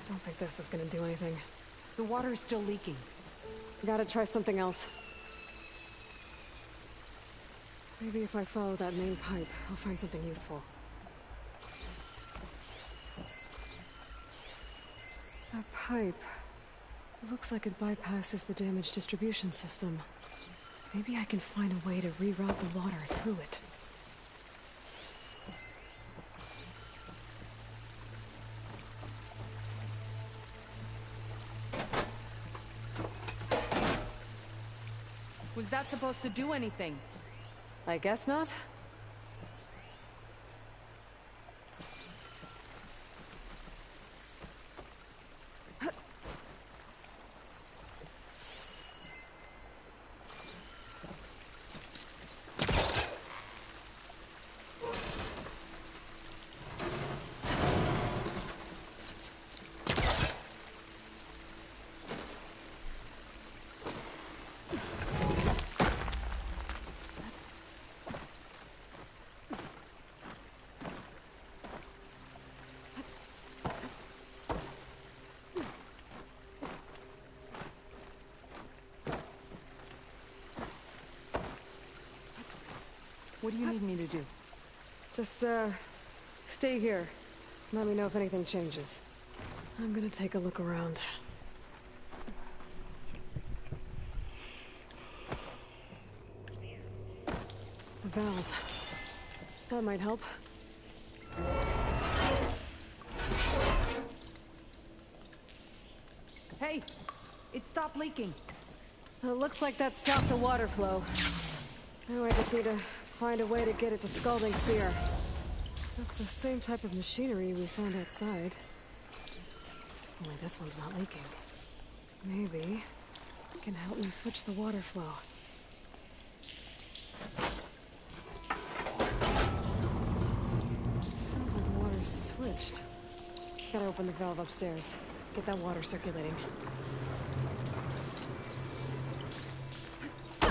Don't think this is gonna do anything. The water is still leaking. Gotta try something else. Maybe if I follow that main pipe, I'll find something useful. That pipe... looks like it bypasses the damaged distribution system. Maybe I can find a way to reroute the water through it. Was that supposed to do anything? I guess not. What do you need me to do? Just, stay here. Let me know if anything changes. I'm gonna take a look around. A valve. That might help. Hey! It stopped leaking. It looks like that stopped the water flow. Now I just need to find a way to get it to Scalding Spear. That's the same type of machinery we found outside. Only this one's not leaking. Maybe it can help me switch the water flow. Sounds like the water's switched. Gotta open the valve upstairs. Get that water circulating. I'm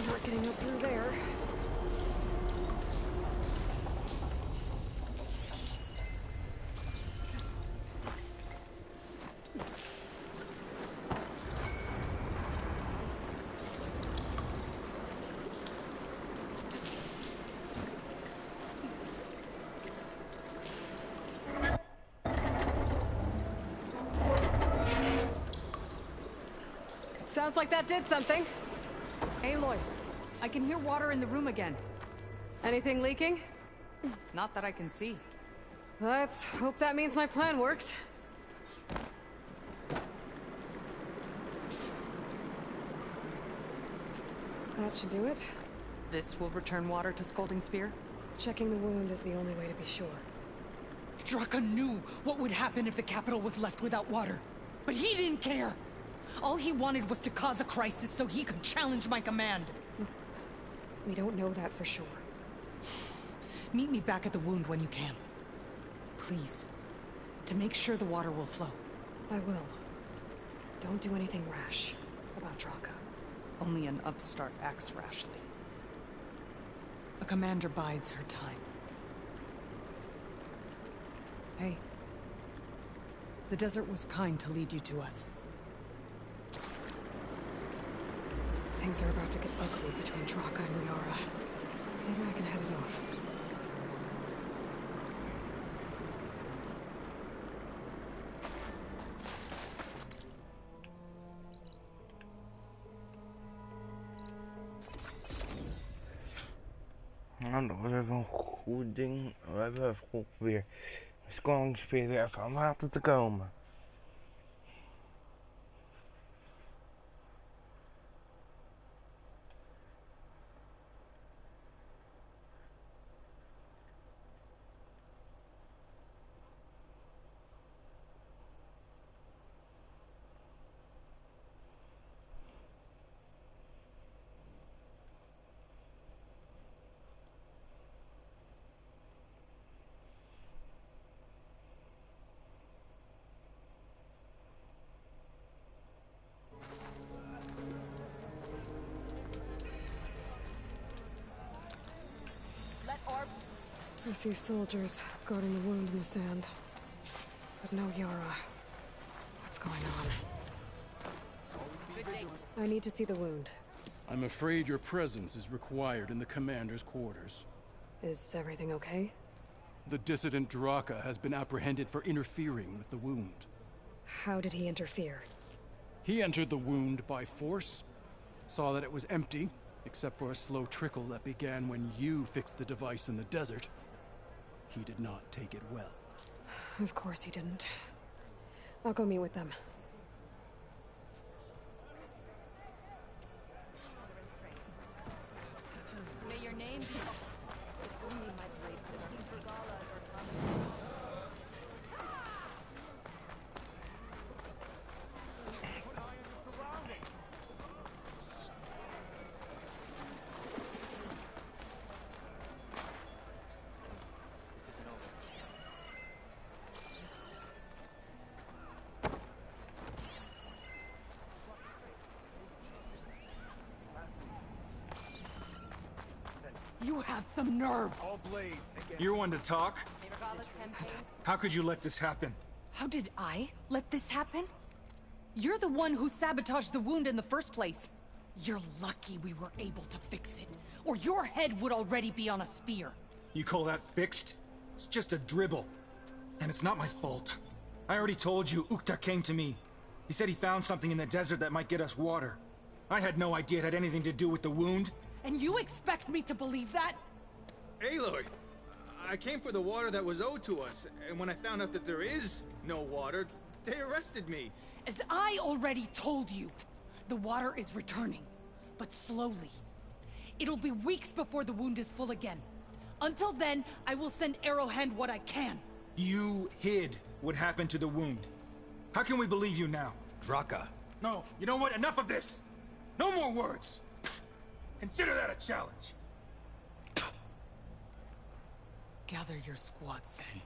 not getting up through there. Sounds like that did something. Aloy, I can hear water in the room again. Anything leaking? Not that I can see. Let's hope that means my plan worked. That should do it. This will return water to Scalding Spear? Checking the wound is the only way to be sure. Draka knew what would happen if the capital was left without water. But he didn't care! All he wanted was to cause a crisis so he could challenge my command. We don't know that for sure. Meet me back at the wound when you can. Please. To make sure the water will flow. I will. Don't do anything rash about Draka. Only an upstart acts rashly. A commander bides her time. Hey. The desert was kind to lead you to us. Things are about to get ugly between Draka and Yara. Maybe I can head it off. Nou, dat was even een goed ding. We hebben even weer een scaldingsspeer weer even aan water te komen. I see soldiers guarding the wound in the sand. But no Yara. What's going on? I need to see the wound. I'm afraid your presence is required in the commander's quarters. Is everything okay? The dissident Draka has been apprehended for interfering with the wound. How did he interfere? He entered the wound by force, saw that it was empty, except for a slow trickle that began when you fixed the device in the desert. He did not take it well. Of course he didn't. I'll go meet with them. May your name be... You have some nerve! All blades. You're one to talk? How could you let this happen? How did I let this happen? You're the one who sabotaged the wound in the first place. You're lucky we were able to fix it, or your head would already be on a spear. You call that fixed? It's just a dribble. And it's not my fault. I already told you, Ukta came to me. He said he found something in the desert that might get us water. I had no idea it had anything to do with the wound. And you expect me to believe that? Aloy, I came for the water that was owed to us, and when I found out that there is no water, they arrested me. As I already told you, the water is returning, but slowly. It'll be weeks before the wound is full again. Until then, I will send Arrowhand what I can. You hid what happened to the wound. How can we believe you now? Draka. No, you know what? Enough of this! No more words! Consider that a challenge. Gather your squads then,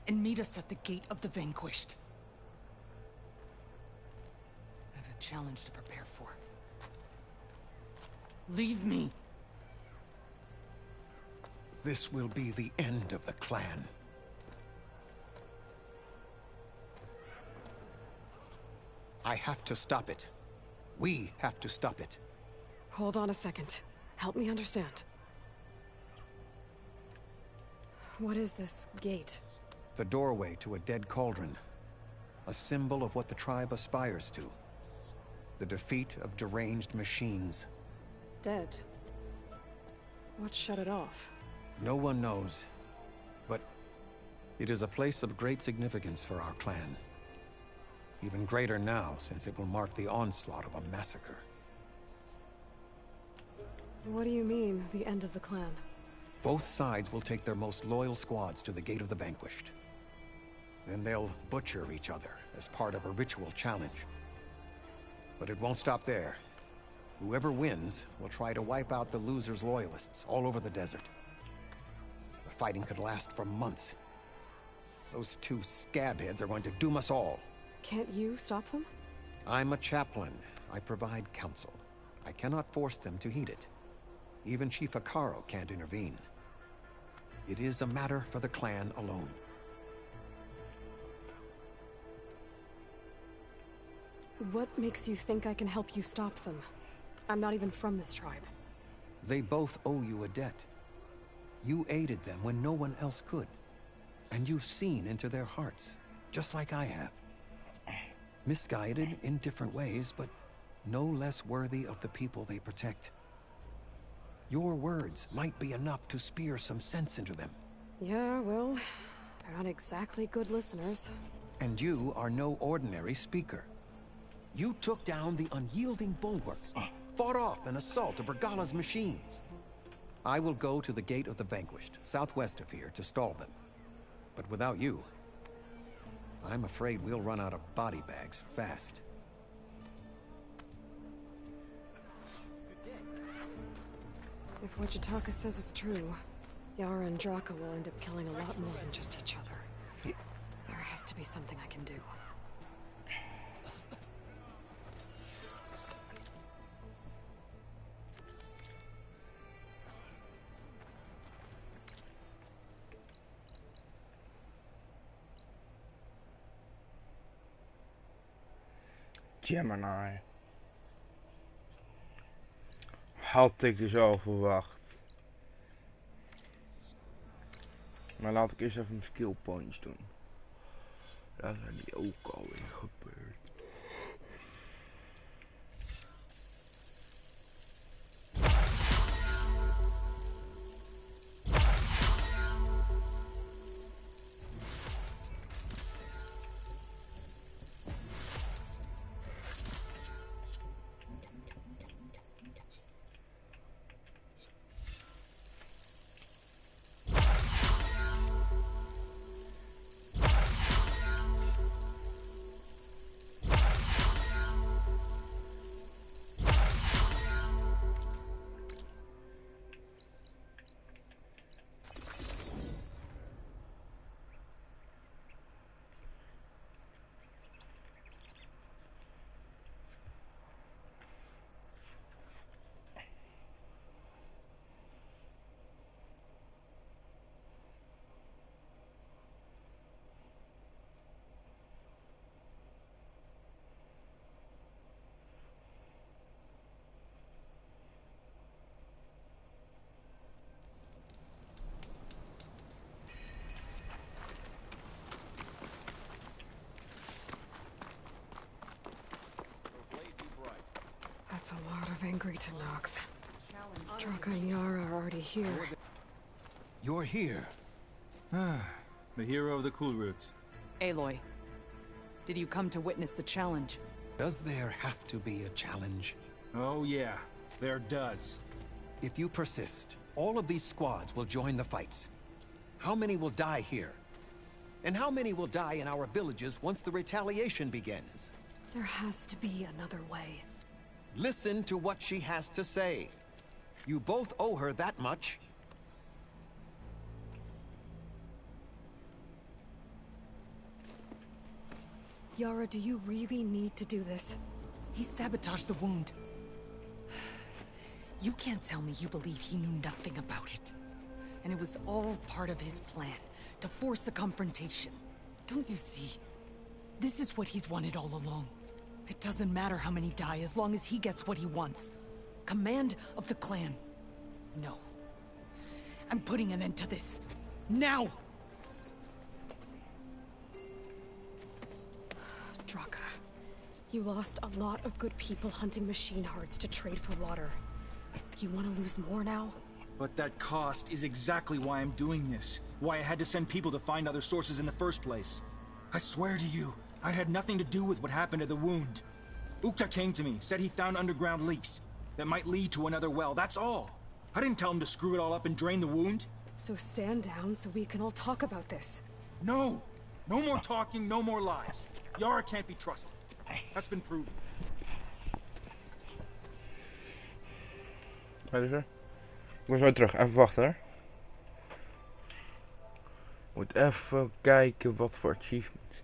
and meet us at the Gate of the Vanquished. I have a challenge to prepare for. Leave me. This will be the end of the clan. I have to stop it. We have to stop it. Hold on a second. Help me understand. What is this gate? The doorway to a dead cauldron. A symbol of what the tribe aspires to. The defeat of deranged machines. Dead. What shut it off? No one knows. But it is a place of great significance for our clan. Even greater now, since it will mark the onslaught of a massacre. What do you mean, the end of the clan? Both sides will take their most loyal squads to the Gate of the Vanquished. Then they'll butcher each other as part of a ritual challenge. But it won't stop there. Whoever wins will try to wipe out the loser's loyalists all over the desert. The fighting could last for months. Those two scabheads are going to doom us all. Can't you stop them? I'm a chaplain. I provide counsel. I cannot force them to heed it. Even Chief Akaro can't intervene. It is a matter for the clan alone. What makes you think I can help you stop them? I'm not even from this tribe. They both owe you a debt. You aided them when no one else could. And you've seen into their hearts, just like I have. Misguided in different ways, but no less worthy of the people they protect. Your words might be enough to spear some sense into them. Yeah, well, they're not exactly good listeners. And you are no ordinary speaker. You took down the unyielding bulwark, fought off an assault of Regala's machines. I will go to the Gate of the Vanquished, southwest of here, to stall them. But without you, I'm afraid we'll run out of body bags fast. If what Jataka says is true, Yara and Draka will end up killing a lot more than just each other. There has to be something I can do. Gemini. Had ik dus al verwacht. Maar laat ik eerst even mijn skill points doen. Dat zijn die ook alweer gebeurd. That's a lot of angry Tenakth. Draka and Yara are already here. You're here. The hero of the Cool Roots. Aloy, did you come to witness the challenge? Does there have to be a challenge? Oh yeah, there does. If you persist, all of these squads will join the fights. How many will die here? And how many will die in our villages once the retaliation begins? There has to be another way. Listen to what she has to say. You both owe her that much. Yara, do you really need to do this? He sabotaged the wound. You can't tell me you believe he knew nothing about it. And it was all part of his plan, to force a confrontation. Don't you see? This is what he's wanted all along. It doesn't matter how many die as long as he gets what he wants. Command of the clan. No. I'm putting an end to this. Now! Draka, you lost a lot of good people hunting machine hearts to trade for water. You want to lose more now? But that cost is exactly why I'm doing this. Why I had to send people to find other sources in the first place. I swear to you, I had nothing to do with what happened to the wound. Ukta came to me, said he found underground leaks that might lead to another well, that's all. I didn't tell him to screw it all up and drain the wound. So stand down so we can all talk about this. No! No more talking, no more lies. Yara can't be trusted. That's been proven. Wat is er? Ik ben zo terug, even wachten hoor. Moet even kijken wat voor achievements.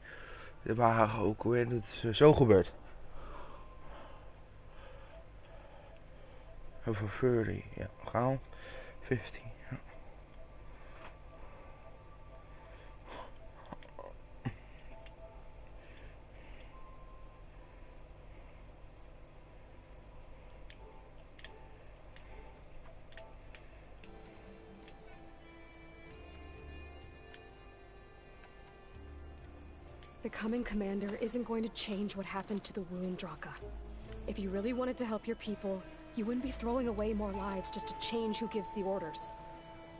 De wagen ook weer. Dat is zo gebeurd. Over Fury. Ja, gaan. 15. Ja. Becoming commander isn't going to change what happened to the wound, Draka. If you really wanted to help your people, you wouldn't be throwing away more lives just to change who gives the orders.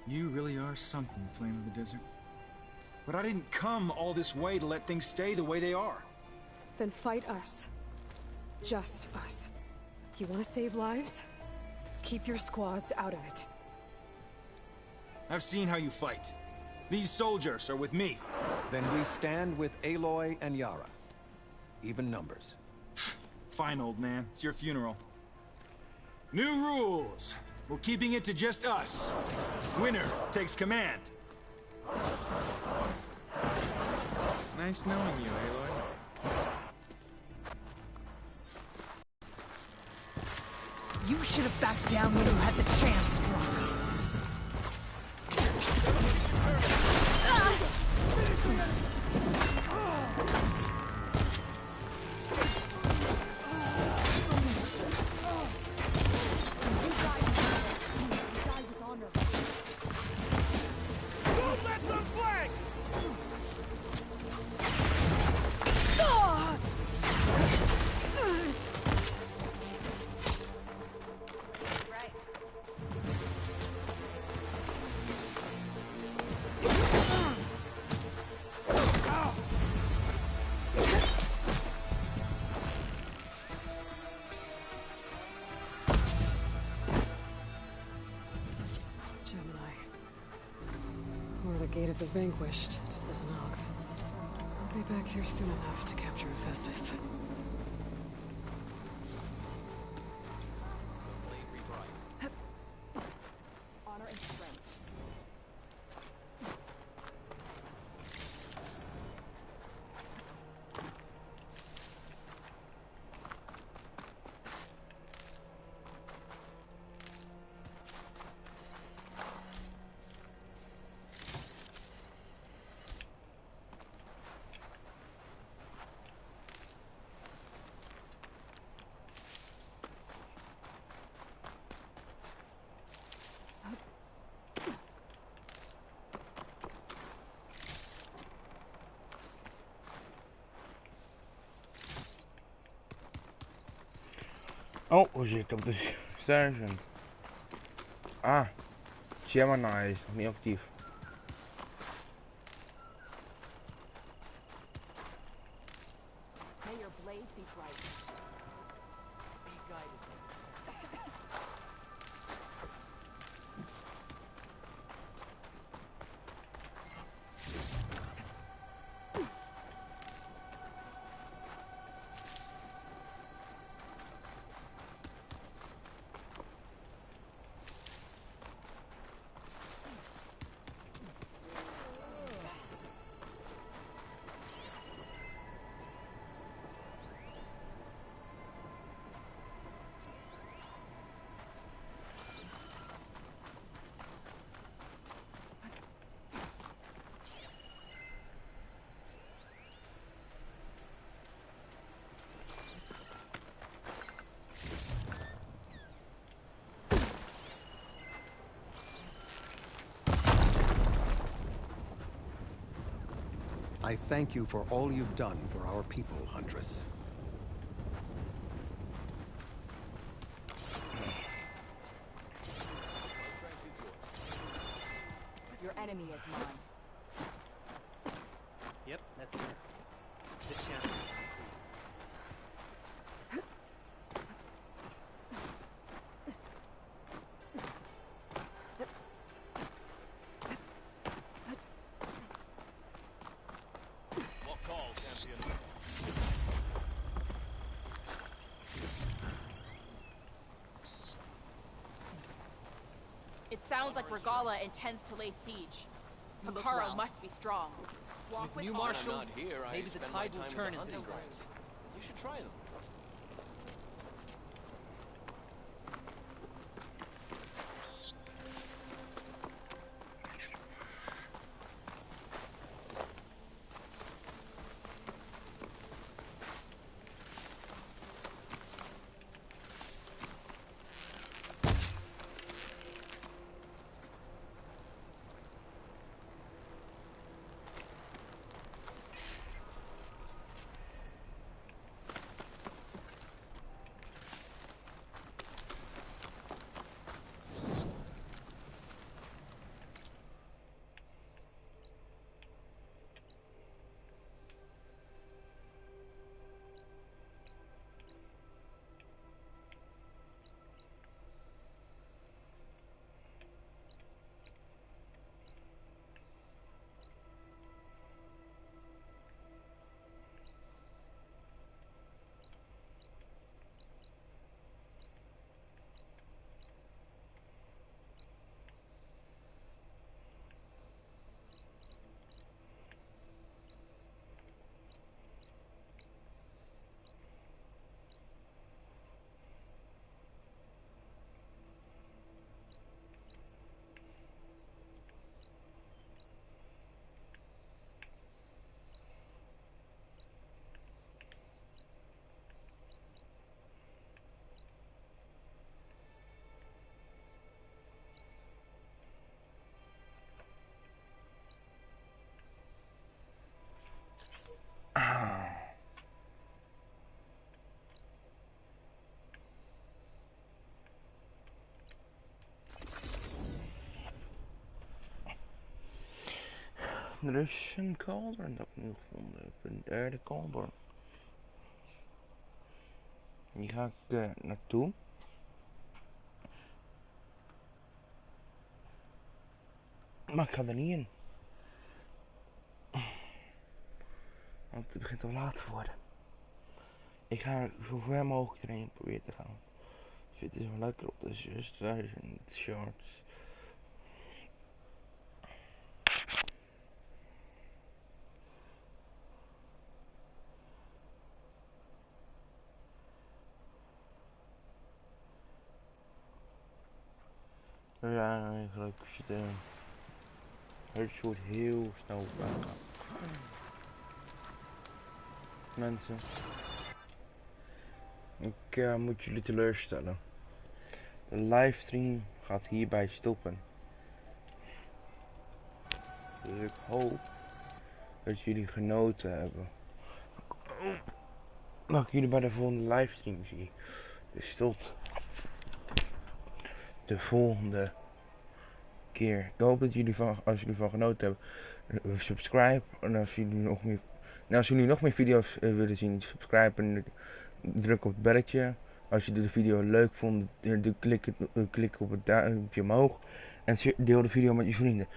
You really are something, Flame of the Desert. But I didn't come all this way to let things stay the way they are. Then fight us. Just us. You want to save lives? Keep your squads out of it. I've seen how you fight. These soldiers are with me. Then we stand with Aloy and Yara. Even numbers. Fine, old man. It's your funeral. New rules. We're keeping it to just us. Winner takes command. Nice knowing you, Aloy. You should have backed down when you had the chance, Draka. Gate of the Vanquished to the Denalk. I'll be back here soon enough to capture Hephaestus. Honor and strength. Oh, hoe zit ik op de station? Ah, Gemini is nog niet actief. May your blade be bright. Be guided. I thank you for all you've done for our people, Huntress. Your enemy is mine. Yep, that's her. The challenge. Walk tall, champion. It sounds like Regala intends to lay siege. Makaro must be strong. walk With new marshals, maybe the tide will turn in this grass. You should try them. Er is een cauldron dat ik nu gevonden heb, een derde cauldron. Die ga ik naartoe. Maar ik ga er niet in. Want het begint al laat te worden. Ik ga zo ver mogelijk erin proberen te gaan. Ik vind het is wel lekker op de 6000 shorts. Ja, eigenlijk als je de headshot heel snel gaat. Mensen, ik moet jullie teleurstellen. De livestream gaat hierbij stoppen. Dus ik hoop dat jullie genoten hebben. Dat ik jullie bij de volgende livestream zie. Dus tot de volgende keer. Ik hoop dat jullie als jullie van genoten hebben, subscribe. En als jullie nog meer video's willen zien, subscribe en druk op het belletje. Als je de video leuk vond, klik op het duimpje omhoog. En deel de video met je vrienden.